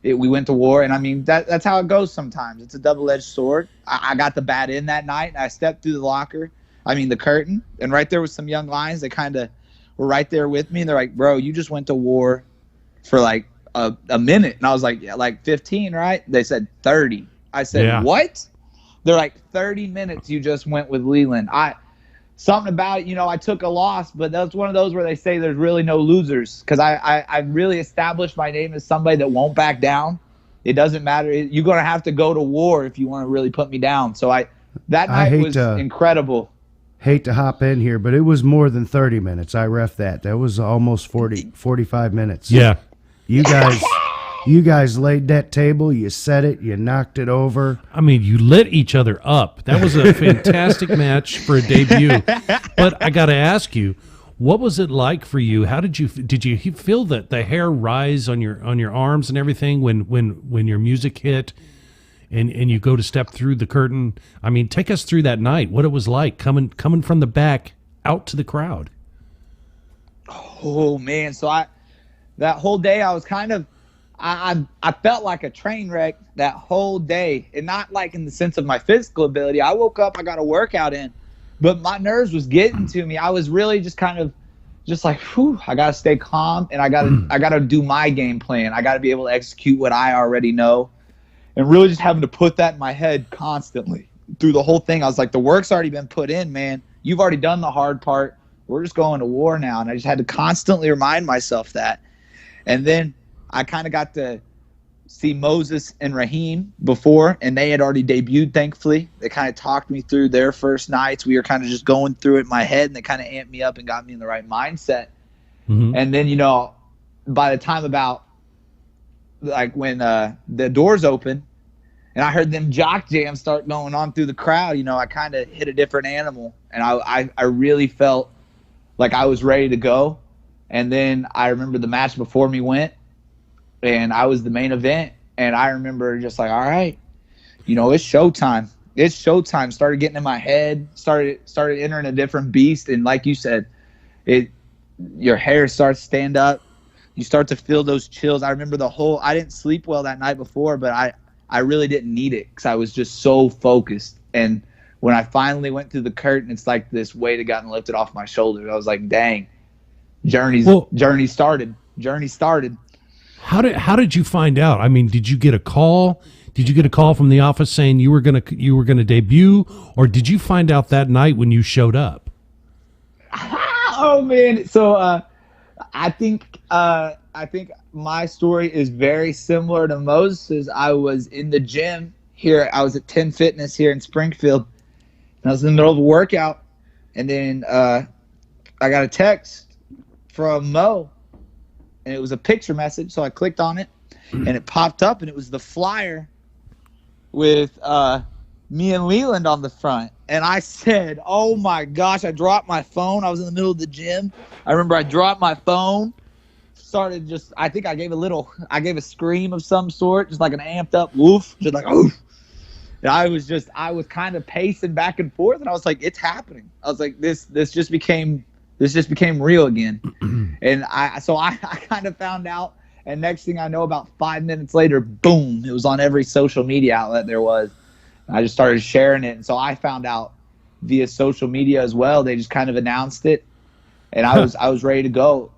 We went to war, and I mean that's how it goes sometimes. It's a double-edged sword. I got the bat in that night, and I stepped through the curtain, and right there was some young lions that kind of were right there with me, and they're like, "Bro, you just went to war for like a minute," and I was like, "Yeah, like 15, right?" They said 30. I said, Yeah. "What?" They're like, 30 minutes you just went with Leland. Something about it, I took a loss, but that's one of those where they say there's really no losers, because I really established my name as somebody that won't back down. It doesn't matter. You're going to have to go to war if you want to really put me down. So that night was incredible. Hate to hop in here, but it was more than 30 minutes. I ref that. That was almost 45 minutes. Yeah. You guys laid that table, you set it, you knocked it over. I mean, you lit each other up. That was a fantastic match for a debut. But I got to ask you, what was it like for you? How did you feel that the hair rise on your arms and everything when your music hit and you go to step through the curtain? I mean, take us through that night. What it was like coming from the back out to the crowd. Oh man, so that whole day I was kind of I felt like a train wreck that whole day, and not like in the sense of my physical ability. I woke up, I got a workout in, but my nerves was getting to me. I was really just kind of just like, whew, I got to stay calm, and I got to do my game plan. I got to be able to execute what I already know, and really just having to put that in my head constantly through the whole thing. I was like, the work's already been put in, man. You've already done the hard part. We're just going to war now. And I just had to constantly remind myself that. And then I kind of got to see Moses and Raheem before, and they had already debuted, thankfully. They kind of talked me through their first nights. We were kind of just going through it in my head, and they kind of amped me up and got me in the right mindset. Mm-hmm. And then, by the time about like when the doors open and I heard them jock jams start going on through the crowd, I kind of hit a different animal, and I really felt like I was ready to go. And then I remember the match before me went, and I was the main event, and I remember just like, all right, it's showtime. It's showtime. Started getting in my head, started entering a different beast, and like you said, your hair starts to stand up. You start to feel those chills. I remember I didn't sleep well that night before, but I really didn't need it because I was just so focused. And when I finally went through the curtain, it's like this weight had gotten lifted off my shoulders. I was like, dang, journey started. How did you find out? I mean, did you get a call? Did you get a call from the office saying you were gonna debut, or did you find out that night when you showed up? Oh man, so I think my story is very similar to Moses'. I was in the gym here. I was at 10 Fitness here in Springfield, and I was in the middle of a workout, and then I got a text from Mo. And it was a picture message, so I clicked on it, and it popped up, and it was the flyer with me and Leland on the front. And I said, oh, my gosh, I dropped my phone. I was in the middle of the gym. I remember I dropped my phone, I think I gave a scream of some sort, just like an amped up woof, just like, oof. And I was kind of pacing back and forth, and I was like, it's happening. I was like, this just became real again. And I kind of found out, and next thing I know, about 5 minutes later, boom, it was on every social media outlet there was. And I just started sharing it. And so I found out via social media as well. They just kind of announced it, and I was ready to go.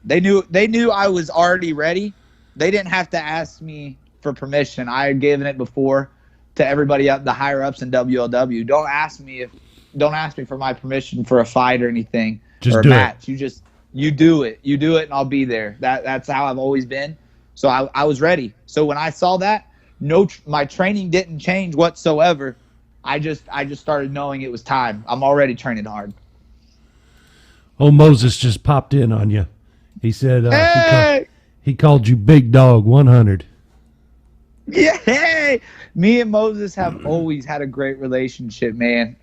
They knew I was already ready. They didn't have to ask me for permission. I had given it before to everybody up, the higher ups in WLW. Don't ask me for my permission for a fight or anything, or a match. You do it, and I'll be there. That's how I've always been. So I was ready. So when I saw that, my training didn't change whatsoever. I just started knowing it was time. I'm already training hard. Oh, Moses just popped in on you. He said hey! he called you Big Dog 100. Yeah, hey! Me and Moses have always had a great relationship, man.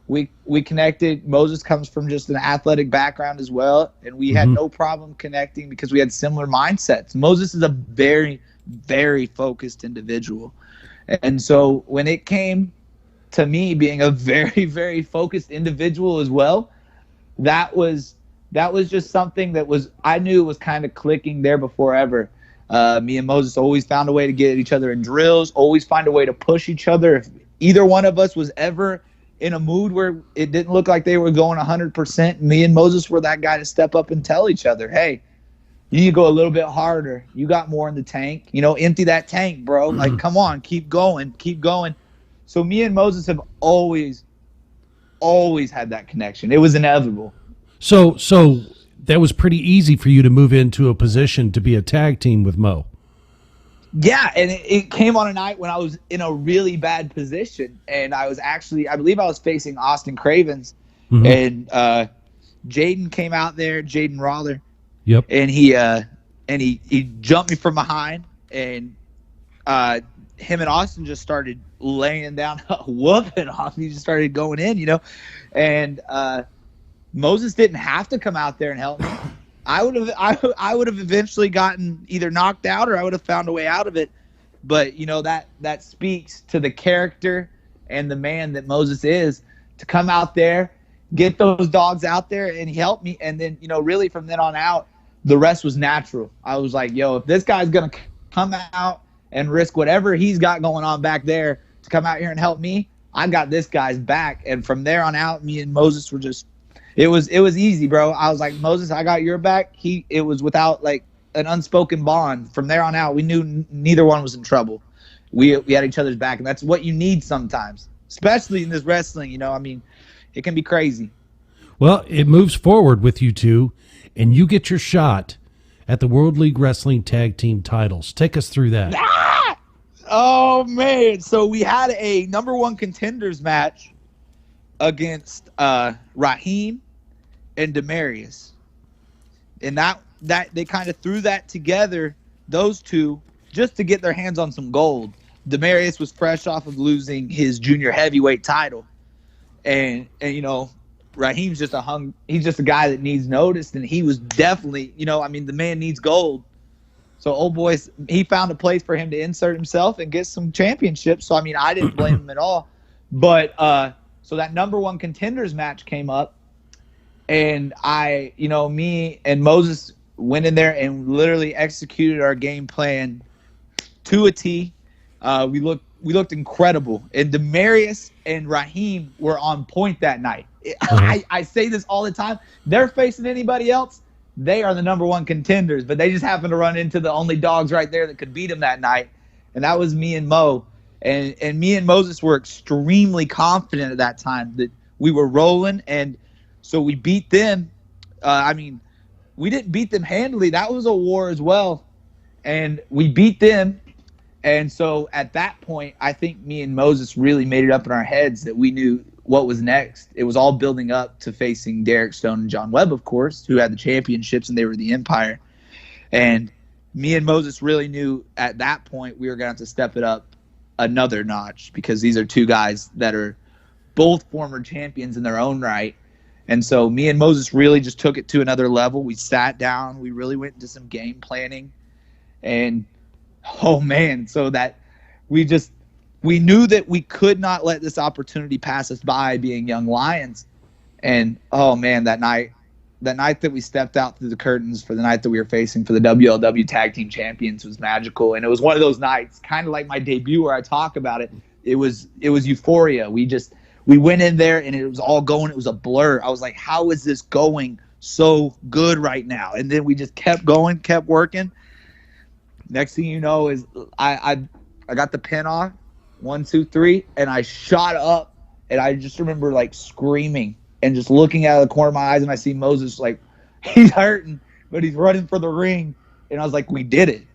we connected. Moses comes from just an athletic background as well, and we had no problem connecting because we had similar mindsets. Moses is a very, very focused individual. And so when it came to me being a very, very focused individual as well, that was just something that I knew was kind of clicking there before ever. Me and Moses always found a way to get each other in drills, always find a way to push each other. If either one of us was ever in a mood where it didn't look like they were going 100%, me and Moses were that guy to step up and tell each other, hey, you need to go a little bit harder. You got more in the tank. Empty that tank, bro. Like, come on, keep going. So me and Moses have always had that connection. It was inevitable. So that was pretty easy for you to move into a position to be a tag team with Mo. Yeah, and it came on a night when I was in a really bad position, and I believe I was facing Austin Cravens, and Jaden came out there, Jaden Roller. Yep. And he jumped me from behind, and him and Austin just started laying down, whooping off. He just started going in, and Moses didn't have to come out there and help me. I would have eventually gotten either knocked out or I would have found a way out of it. But that speaks to the character and the man that Moses is, to come out there, get those dogs out there, and he helped me. And then really from then on out, the rest was natural. I was like, yo, if this guy's gonna come out and risk whatever he's got going on back there to come out here and help me, I got this guy's back. And from there on out, me and Moses were just. It was easy, bro. I was like, Moses, I got your back. It was without like an unspoken bond. From there on out, we knew neither one was in trouble. We had each other's back, and that's what you need sometimes, especially in this wrestling. It can be crazy. Well, it moves forward with you two, and you get your shot at the World League Wrestling Tag Team titles. Take us through that. Ah! Oh man! So we had a number 1 contenders match against Raheem and Demarius, and that they kind of threw that together, those two, just to get their hands on some gold. Demarius was fresh off of losing his junior heavyweight title, and Raheem's he's just a guy that needs noticed, and he was definitely, the man needs gold. So old boy, he found a place for him to insert himself and get some championships. So I didn't blame him at all, but so that number 1 contenders match came up, and me and Moses went in there and literally executed our game plan to a T. We looked incredible, and Demarius and Raheem were on point that night. I say this all the time. They're facing anybody else, they are the number 1 contenders, but they just happened to run into the only dogs right there that could beat them that night, and that was me and Mo. And me and Moses were extremely confident at that time that we were rolling, and so we beat them. We didn't beat them handily. That was a war as well, and we beat them. And so at that point, I think me and Moses really made it up in our heads that we knew what was next. It was all building up to facing Derek Stone and John Webb, of course, who had the championships, and they were the Empire. And me and Moses really knew at that point we were going to have to step it up another notch, because these are two guys that are both former champions in their own right. And so me and Moses really just took it to another level. We sat down, we really went into some game planning, and so that we knew that we could not let this opportunity pass us by, being young Lions. And that night that we stepped out through the curtains for the night that we were facing for the WLW Tag-Team Champions was magical. And it was one of those nights, kind of like my debut where I talk about it. It was euphoria. We went in there and it was all going. It was a blur. I was like, how is this going so good right now? And then we just kept going, kept working. Next thing you know is I got the pin off, 1, 2, 3, and I shot up, and I just remember like screaming and just looking out of the corner of my eyes, and I see Moses, like, he's hurting, but he's running for the ring. And I was like, we did it.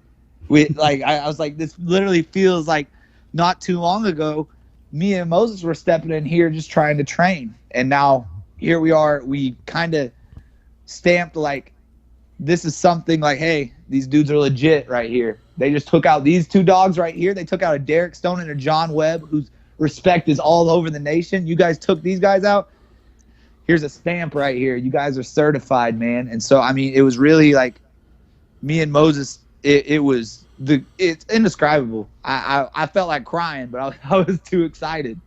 I was like, this literally feels like not too long ago, me and Moses were stepping in here just trying to train. And now here we are. We kind of stamped like, this is something like, hey, these dudes are legit right here. They just took out these two dogs right here. They took out a Derek Stone and a John Webb, respect is all over the nation. You guys took these guys out. Here's a stamp right here. You guys are certified, man. And so, I mean, it was really like me and Moses. It's indescribable. I felt like crying, but I was too excited.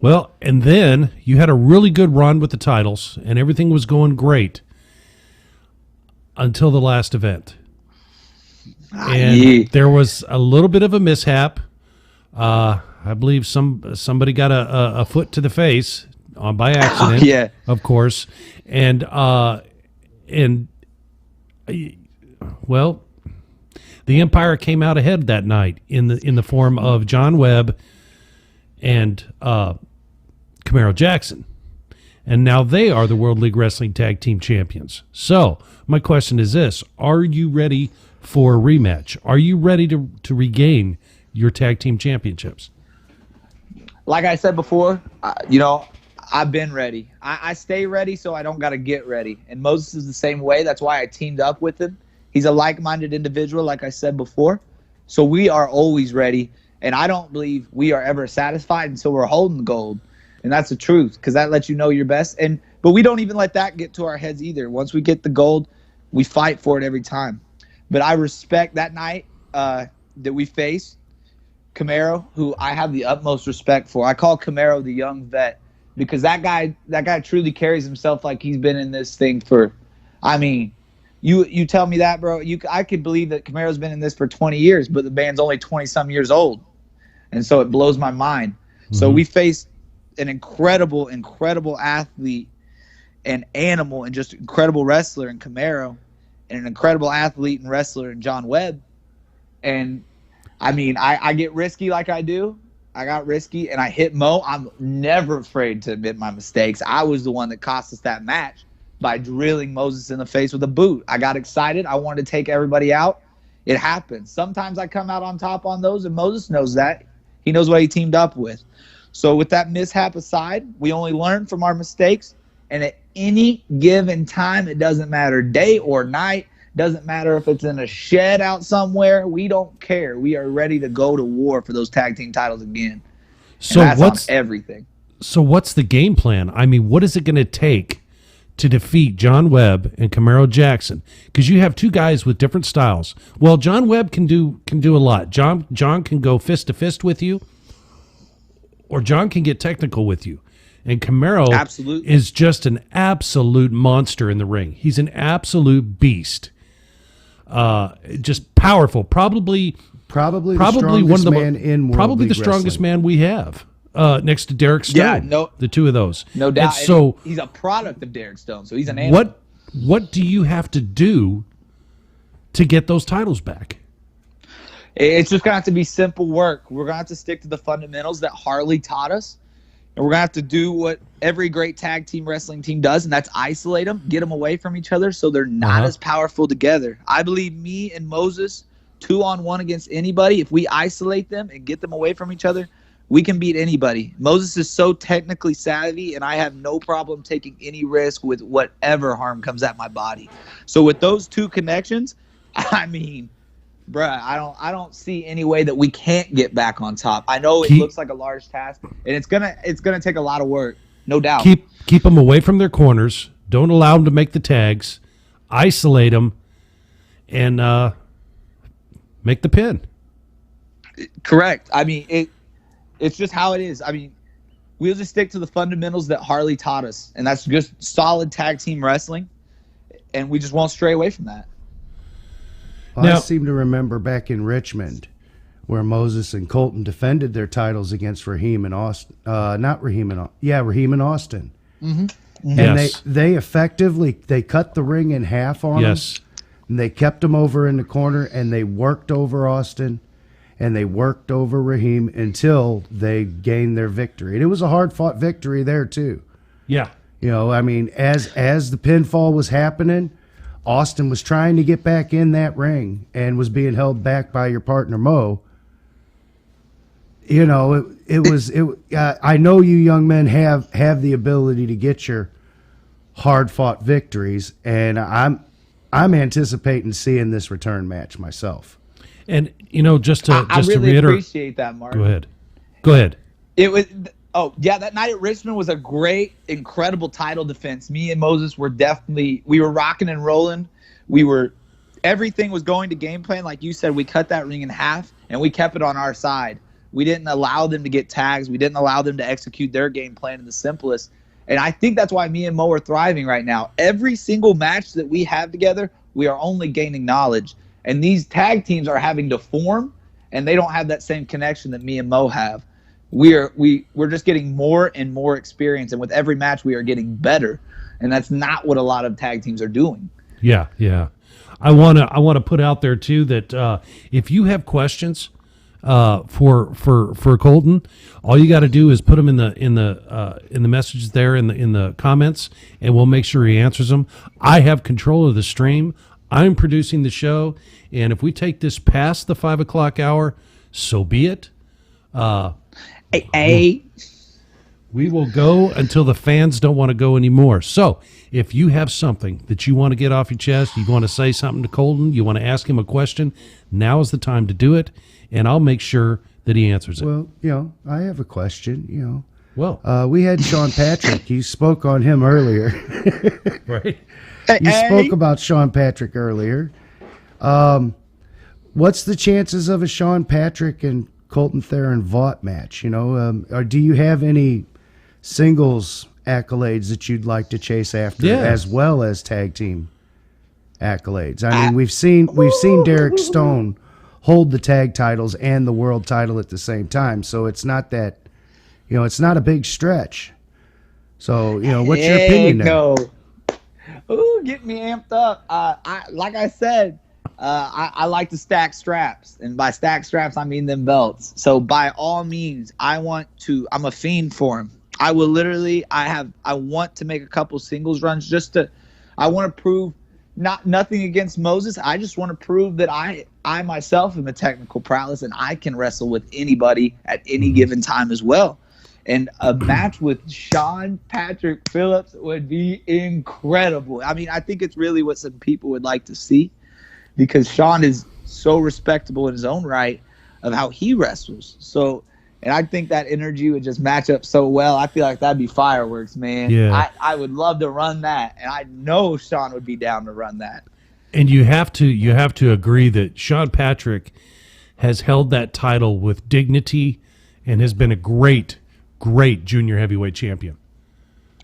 Well, and then you had a really good run with the titles, and everything was going great until the last event. And there was a little bit of a mishap. I believe somebody got a foot to the face by accident. Yeah, of course. And well, the Empire came out ahead that night in the form of John Webb and Camaro Jackson. And now they are the World League Wrestling Tag Team Champions. So my question is this: are you ready for a rematch? Are you ready to regain your tag team championships? Like I said before, I've been ready. I stay ready so I don't got to get ready. And Moses is the same way. That's why I teamed up with him. He's a like-minded individual, like I said before. So we are always ready. And I don't believe we are ever satisfied until we're holding gold. And that's the truth, because that lets you know you're best. But we don't even let that get to our heads either. Once we get the gold, we fight for it every time. But I respect that night that we faced Camaro, who I have the utmost respect for. I call Camaro the young vet because that guy truly carries himself like he's been in this thing for, I mean, you tell me that, bro. I could believe that Camaro's been in this for 20 years, but the band's only 20-some years old. And so it blows my mind. Mm-hmm. So we faced an incredible, incredible athlete and animal and just incredible wrestler in Camaro and an incredible athlete and wrestler in John Webb. And, I mean, I get risky like I do. I got risky, and I hit Mo. I'm never afraid to admit my mistakes. I was the one that cost us that match by drilling Moses in the face with a boot. I got excited. I wanted to take everybody out. It happens. Sometimes I come out on top on those, and Moses knows that. He knows what he teamed up with. So with that mishap aside, we only learn from our mistakes. And at any given time, it doesn't matter day or night, doesn't matter if it's in a shed out somewhere. We don't care. We are ready to go to war for those tag team titles again. So what's everything? So what's the game plan? I mean, what is it going to take to defeat John Webb and Camaro Jackson? Because you have two guys with different styles. Well, John Webb can do a lot. John can go fist to fist with you, or John can get technical with you. And Camaro absolutely is just an absolute monster in the ring. He's an absolute beast. Just powerful. Probably the strongest man in World probably League the strongest Wrestling. man we have. Next to Derek Stone. Yeah, the two of those. No doubt. And so he's a product of Derek Stone, so he's an animal. What do you have to do to get those titles back? It's just going to have to be simple work. We're going to have to stick to the fundamentals that Harley taught us. And we're going to have to do what every great tag team wrestling team does, and that's isolate them, get them away from each other so they're not as powerful together. I believe me and Moses, 2-on-1 against anybody, if we isolate them and get them away from each other, we can beat anybody. Moses is so technically savvy, and I have no problem taking any risk with whatever harm comes at my body. So with those two connections, I mean, bruh, I don't see any way that we can't get back on top. I know it looks like a large task, and it's gonna take a lot of work, no doubt. Keep them away from their corners. Don't allow them to make the tags. Isolate them, and make the pin. Correct. I mean, it's just how it is. I mean, we'll just stick to the fundamentals that Harley taught us, and that's just solid tag team wrestling, and we just won't stray away from that. Well, I seem to remember back in Richmond where Moses and Colton defended their titles against Raheem and Austin. Raheem and Austin. Mm-hmm. And yes. they effectively cut the ring in half on them. And they kept them over in the corner, and they worked over Austin, and they worked over Raheem until they gained their victory. And it was a hard-fought victory there, too. Yeah. You know, I mean, as the pinfall was happening, Austin was trying to get back in that ring and was being held back by your partner, Mo. You know, I know you young men have the ability to get your hard-fought victories, and I'm anticipating seeing this return match myself. And, you know, just to really reiterate. Appreciate that, Mark. Go ahead. Go ahead. It was. Oh yeah, that night at Richmond was a great, incredible title defense. Me and Moses were we were rocking and rolling. Everything was going to game plan. Like you said, we cut that ring in half and we kept it on our side. We didn't allow them to get tags. We didn't allow them to execute their game plan in the simplest. And I think that's why me and Mo are thriving right now. Every single match that we have together, we are only gaining knowledge. And these tag teams are having to form, and they don't have that same connection that me and Mo have. We're just getting more and more experience, and with every match we are getting better. And that's not what a lot of tag teams are doing. Yeah. I wanna put out there too that if you have questions for Colton, all you got to do is put them in the messages there in the comments, and we'll make sure he answers them. I have control of the stream. I'm producing the show, and if we take this past the 5 o'clock hour, so be it. We will go until the fans don't want to go anymore. So if you have something that you want to get off your chest, you want to say something to Colton, you want to ask him a question, now is the time to do it, and I'll make sure that he answers it. Well, I have a question, Well, we had Sean Patrick. You spoke on him earlier. right. You spoke about Sean Patrick earlier. What's the chances of a Sean Patrick and Colton Theron Vaught match? Or do you have any singles accolades that you'd like to chase after, as well as tag team accolades? I mean, we've seen Derek Stone hold the tag titles and the world title at the same time, so it's not that, it's not a big stretch. So, what's your opinion there? Ooh, get me amped up. Like I said, I like to stack straps, and by stack straps I mean them belts. So by all means, I'm a fiend for them. I will literally, I want to make a couple singles runs I want to prove, nothing against Moses. I just want to prove that I myself am a technical prowess, and I can wrestle with anybody at any given time as well. And a match with Sean Patrick Phillips would be incredible. I mean, I think it's really what some people would like to see, because Sean is so respectable in his own right of how he wrestles. So, and I think that energy would just match up so well. I feel like that'd be fireworks, man. Yeah. I would love to run that, and I know Sean would be down to run that. And you have to agree that Sean Patrick has held that title with dignity and has been a great junior heavyweight champion.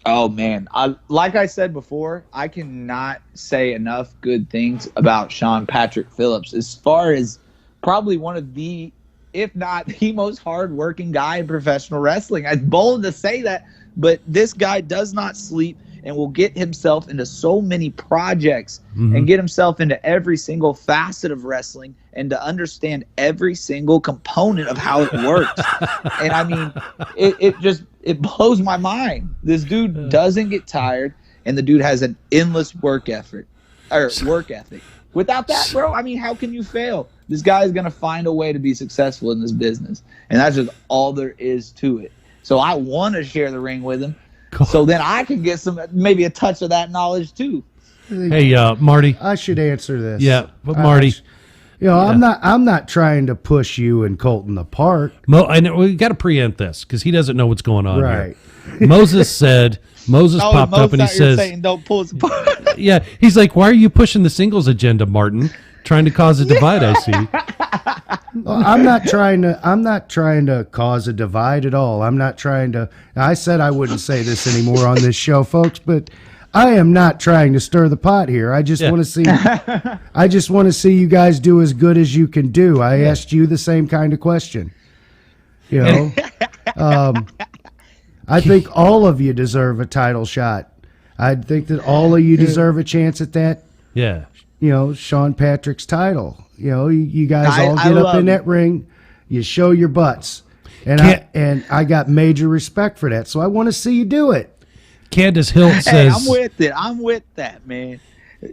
Oh man, like I said before, I cannot say enough good things about Sean Patrick Phillips, as far as probably one of the, if not the most hardworking guy in professional wrestling. It's bold to say that, but this guy does not sleep and will get himself into so many projects and get himself into every single facet of wrestling and to understand every single component of how it works. And I mean, it blows my mind. This dude doesn't get tired, and the dude has an endless work ethic. Without that, bro, I mean, how can you fail? This guy is going to find a way to be successful in this business, and that's just all there is to it. So I want to share the ring with him, so then I can get maybe a touch of that knowledge too. Hey, Marty. I should answer this. Yeah, but Marty. I'm not trying to push you and Colton apart. I know we got to preempt this because he doesn't know what's going on. Right. Here. Moses popped up and he says, saying, "Don't pull us apart." Yeah, he's like, "Why are you pushing the singles agenda, Martin? Trying to cause a divide?" I see. Well, I'm not trying to cause a divide at all. I said I wouldn't say this anymore on this show, folks, but I am not trying to stir the pot here. I just want to see you guys do as good as you can do. I asked you the same kind of question. I think all of you deserve a title shot. I think that all of you deserve a chance at that. Yeah. Sean Patrick's title. You guys all get up in that ring, you show your butts, and I got major respect for that. So I want to see you do it. Candace Hilt says, I'm with it. I'm with that, man.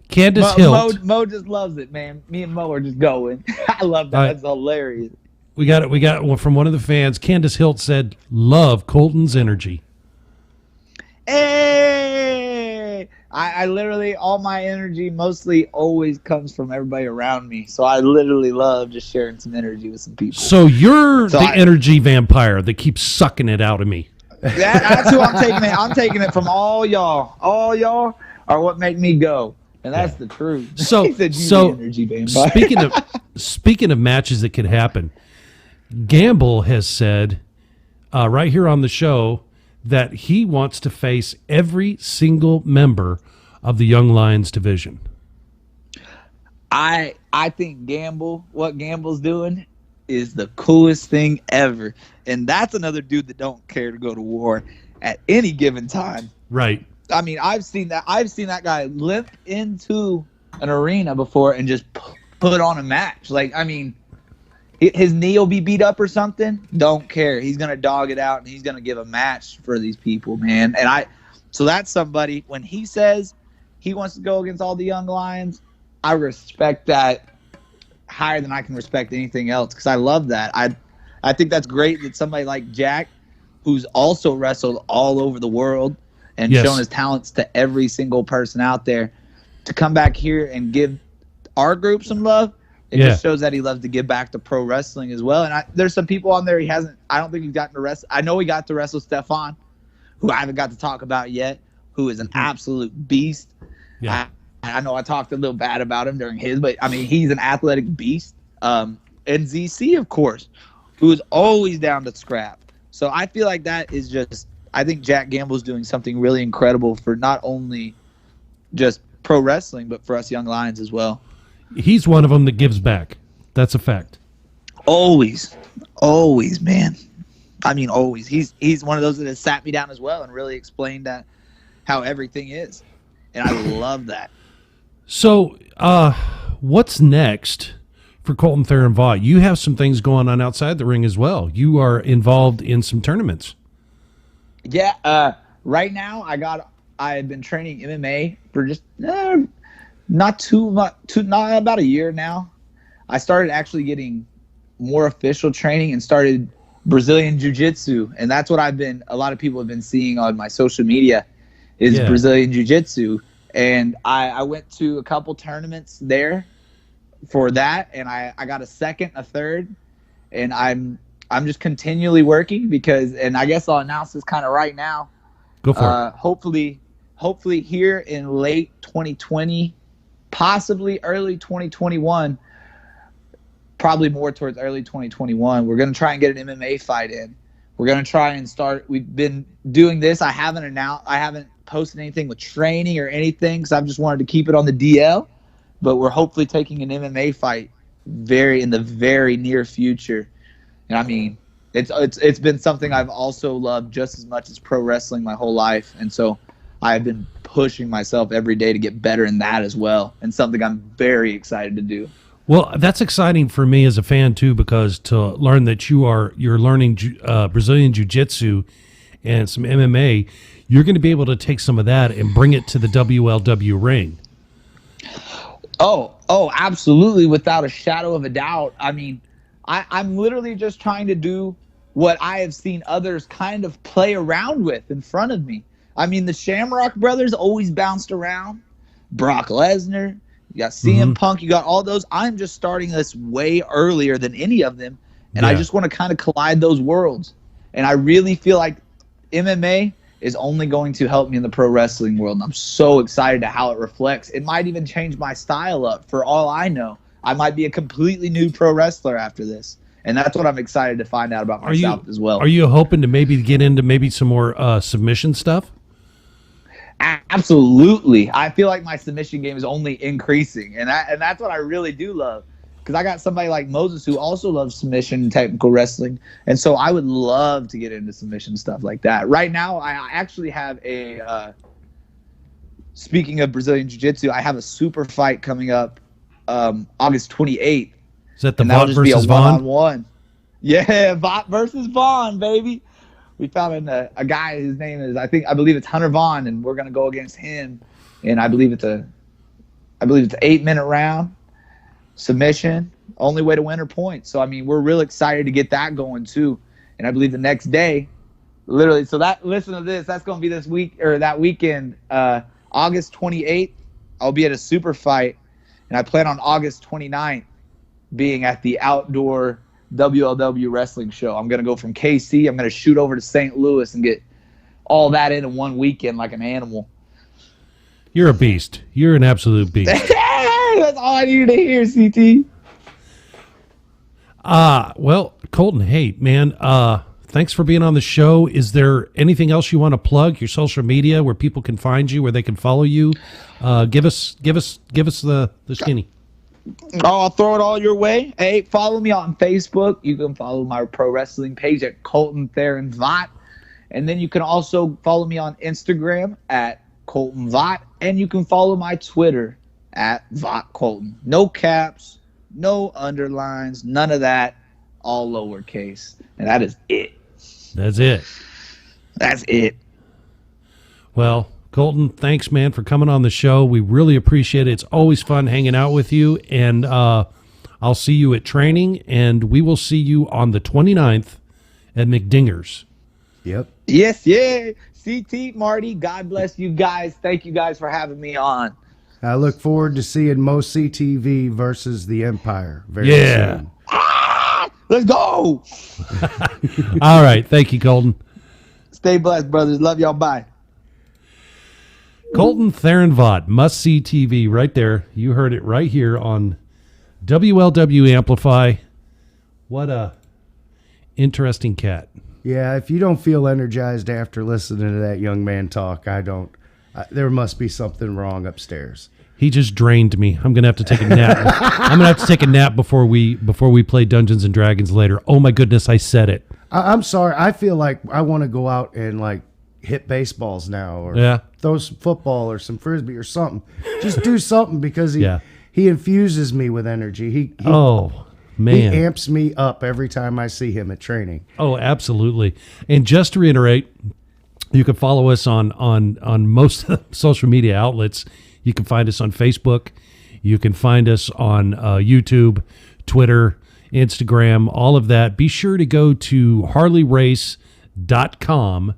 Candace Hilt. Mo just loves it, man. Me and Mo are just going. I love that. That's hilarious. We got it from one of the fans. Candace Hilt said, "Love Colton's energy." Hey, I literally, all my energy mostly always comes from everybody around me. So I literally love just sharing some energy with some people. So you're energy vampire that keeps sucking it out of me. That's who I'm taking it. I'm taking it from all y'all. All y'all are what make me go. And that's the truth. So, He said, "You the energy vampire." speaking of matches that could happen, Gamble has said right here on the show that he wants to face every single member of the Young Lions division. I think what Gamble's doing is the coolest thing ever. And that's another dude that don't care to go to war at any given time. Right. I mean, I've seen that guy limp into an arena before and just put on a match. Like, I mean, his knee will be beat up or something. Don't care. He's going to dog it out, and he's going to give a match for these people, man. And so that's somebody, when he says he wants to go against all the Young Lions, I respect that higher than I can respect anything else, because I love that. I think that's great that somebody like Jack, who's also wrestled all over the world and shown his talents to every single person out there, to come back here and give our group some love. It just shows that he loves to give back to pro wrestling as well. And there's some people on there I don't think he's gotten to wrestle. I know he got to wrestle Stefan, who I haven't got to talk about yet, who is an absolute beast. Yeah. I know I talked a little bad about him during his, but I mean, he's an athletic beast. And ZC, of course, who is always down to scrap. So I feel like that is I think Jack Gamble's doing something really incredible for not only just pro wrestling, but for us Young Lions as well. He's one of them that gives back. That's a fact. Always, man. I mean, always. He's one of those that has sat me down as well and really explained how everything is. And I love that. So, what's next for Colton Theron Vaught? You have some things going on outside the ring as well. You are involved in some tournaments. Yeah. Right now, I've been training MMA for just not about a year now. I started actually getting more official training and started Brazilian Jiu-Jitsu, and that's what a lot of people have been seeing on my social media is Brazilian Jiu-Jitsu. And I went to a couple tournaments there for that, and I got a second, a third, and I'm just continually working and I guess I'll announce this kind of right now. Go for it. Hopefully here in late 2020, possibly early 2021, probably more towards early 2021, we're going to try and get an MMA fight in. We're going to try and start. We've been doing this. I haven't posted anything with training or anything because I've just wanted to keep it on the DL, but we're hopefully taking an MMA fight in the very near future. And I mean, it's been something I've also loved just as much as pro wrestling my whole life. And so I've been pushing myself every day to get better in that as well, and something I'm very excited to do. Well, that's exciting for me as a fan too, because to learn that you're learning Brazilian Jiu-Jitsu and some MMA, you're going to be able to take some of that and bring it to the WLW ring. Oh, absolutely, without a shadow of a doubt. I mean, I'm literally just trying to do what I have seen others kind of play around with in front of me. I mean, the Shamrock Brothers always bounced around. Brock Lesnar, you got CM Punk, you got all those. I'm just starting this way earlier than any of them, and I just want to kind of collide those worlds. And I really feel like MMA is only going to help me in the pro wrestling world, and I'm so excited to how it reflects. It might even change my style up. For all I know, I might be a completely new pro wrestler after this. And that's what I'm excited to find out about myself as well. Are you hoping to maybe get into some more submission stuff? Absolutely. I feel like my submission game is only increasing, and that's what I really do love, because I got somebody like Moses who also loves submission and technical wrestling, and so I would love to get into submission stuff like that. Right now, I actually have speaking of Brazilian Jiu-Jitsu, I have a super fight coming up August 28th. Is that the Vaught versus Vaughn? One-on-one. Yeah, Vaught versus Vaughn, baby. We found a guy. His name is I believe it's Hunter Vaughn, and we're gonna go against him. And I believe it's an 8-minute round submission. Only way to win are points. So I mean, we're real excited to get that going too. And I believe the next day, literally. So listen to this. That's gonna be this week or that weekend. August 28th, I'll be at a super fight, and I plan on August 29th being at the outdoor WLW wrestling show. I'm going to go from KC. I'm going to shoot over to St. Louis and get all that in one weekend like an animal. You're a beast. You're an absolute beast. That's all I needed to hear, CT. Well, Colton, hey, man, thanks for being on the show. Is there anything else you want to plug? Your social media, where people can find you, where they can follow you? Give us the skinny. Oh, I'll throw it all your way. Hey, follow me on Facebook. You can follow my pro wrestling page at Colton Theron Vaught. And then you can also follow me on Instagram at Colton Vaught. And you can follow my Twitter at Vaught Colton. No caps, no underlines, none of that. All lowercase. And that is it. That's it. That's it. Well, Colton, thanks, man, for coming on the show. We really appreciate it. It's always fun hanging out with you. And I'll see you at training, and we will see you on the 29th at McDinger's. Yep. Yes, yeah. CT, Marty, God bless you guys. Thank you guys for having me on. I look forward to seeing Mo CTV versus the Empire very soon. Let's go. All right. Thank you, Colton. Stay blessed, brothers. Love y'all. Bye. Colton Theron Vaught, Must See TV, right there. You heard it right here on WLW Amplify. What a interesting cat. Yeah, if you don't feel energized after listening to that young man talk, I don't. There must be something wrong upstairs. He just drained me. I'm gonna have to take a nap. I'm gonna have to take a nap before we play Dungeons and Dragons later. Oh my goodness, I said it. I'm sorry. I feel like I want to go out and like hit baseballs now, or throw some football or some frisbee or something. Just do something because he infuses me with energy. He man, he amps me up every time I see him at training. Oh, absolutely. And just to reiterate, you can follow us on most of the social media outlets. You can find us on Facebook. You can find us on YouTube, Twitter, Instagram, all of that. Be sure to go to harleyrace.com.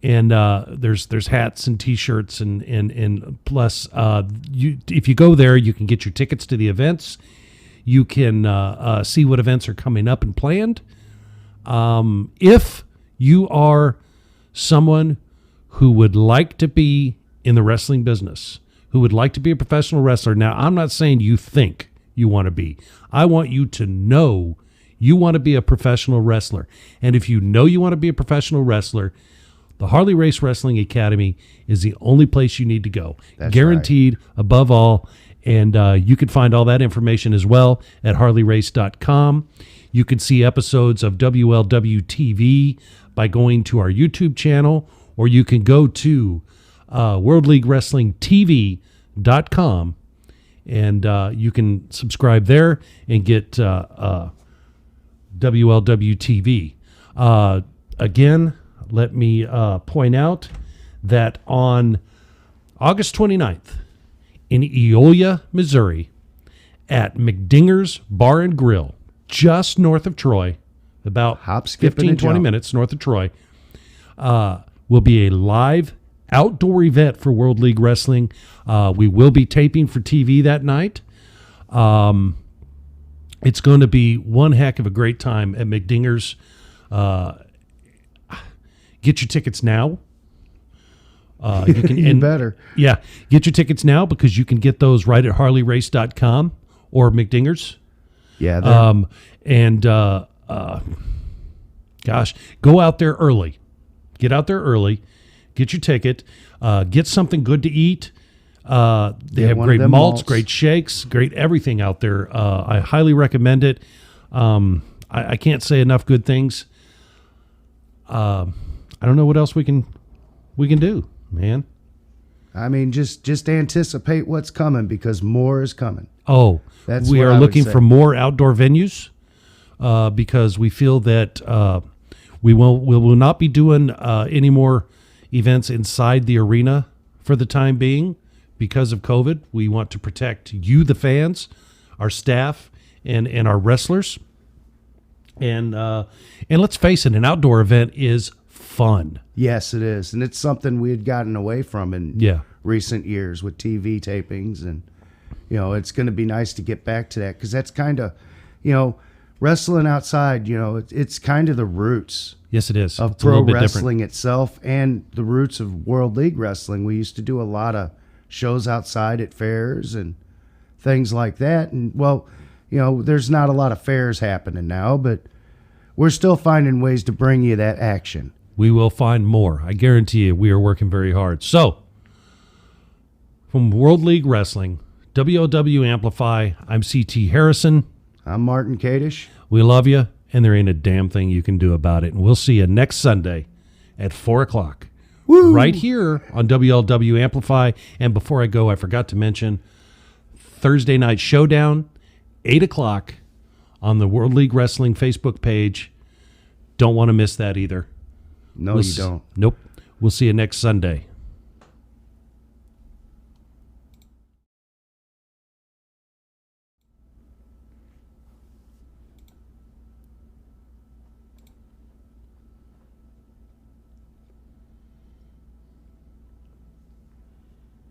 And there's hats and T-shirts and plus if you go there, you can get your tickets to the events. You can see what events are coming up and planned. If you are someone who would like to be in the wrestling business, who would like to be a professional wrestler, now I'm not saying you think you want to be. I want you to know you want to be a professional wrestler. And if you know you want to be a professional wrestler, the Harley Race Wrestling Academy is the only place you need to go. That's guaranteed, right. Above all. And you can find all that information as well at harleyrace.com. You can see episodes of WLW TV by going to our YouTube channel, or you can go to worldleaguewrestlingtv.com, and you can subscribe there and get WLW TV. Again, let me point out that on August 29th in Eolia, Missouri, at McDinger's Bar and Grill, just north of Troy, about 15-20 minutes north of Troy, will be a live outdoor event for World League Wrestling. We will be taping for TV that night. It's going to be one heck of a great time at McDinger's. Get your tickets now. You can better. Yeah, get your tickets now because you can get those right at harleyrace.com or McDinger's. Yeah. Gosh, go out there early. Get out there early. Get your ticket. Get something good to eat. They have great malts, great shakes, great everything out there. I highly recommend it. I can't say enough good things. I don't know what else we can do, man. I mean, just anticipate what's coming because more is coming. Oh, we are looking for more outdoor venues because we feel that we will not be doing any more events inside the arena for the time being because of COVID. We want to protect you, the fans, our staff, and our wrestlers. And let's face it, an outdoor event is fun. Yes, it is, and it's something we had gotten away from in recent years with TV tapings, and it's going to be nice to get back to that, because that's kind of, wrestling outside. It's kind of the roots. Yes, it is. Of it's pro wrestling itself, and the roots of World League Wrestling. We used to do a lot of shows outside at fairs and things like that. And there's not a lot of fairs happening now, but we're still finding ways to bring you that action. We will find more. I guarantee you, we are working very hard. So, from World League Wrestling, WLW Amplify, I'm CT Harrison. I'm Martin Kadish. We love you, and there ain't a damn thing you can do about it. And we'll see you next Sunday at 4 o'clock. Woo! Right here on WLW Amplify. And before I go, I forgot to mention Thursday Night Showdown, 8 o'clock on the World League Wrestling Facebook page. Don't want to miss that either. No, you don't. Nope. We'll see you next Sunday.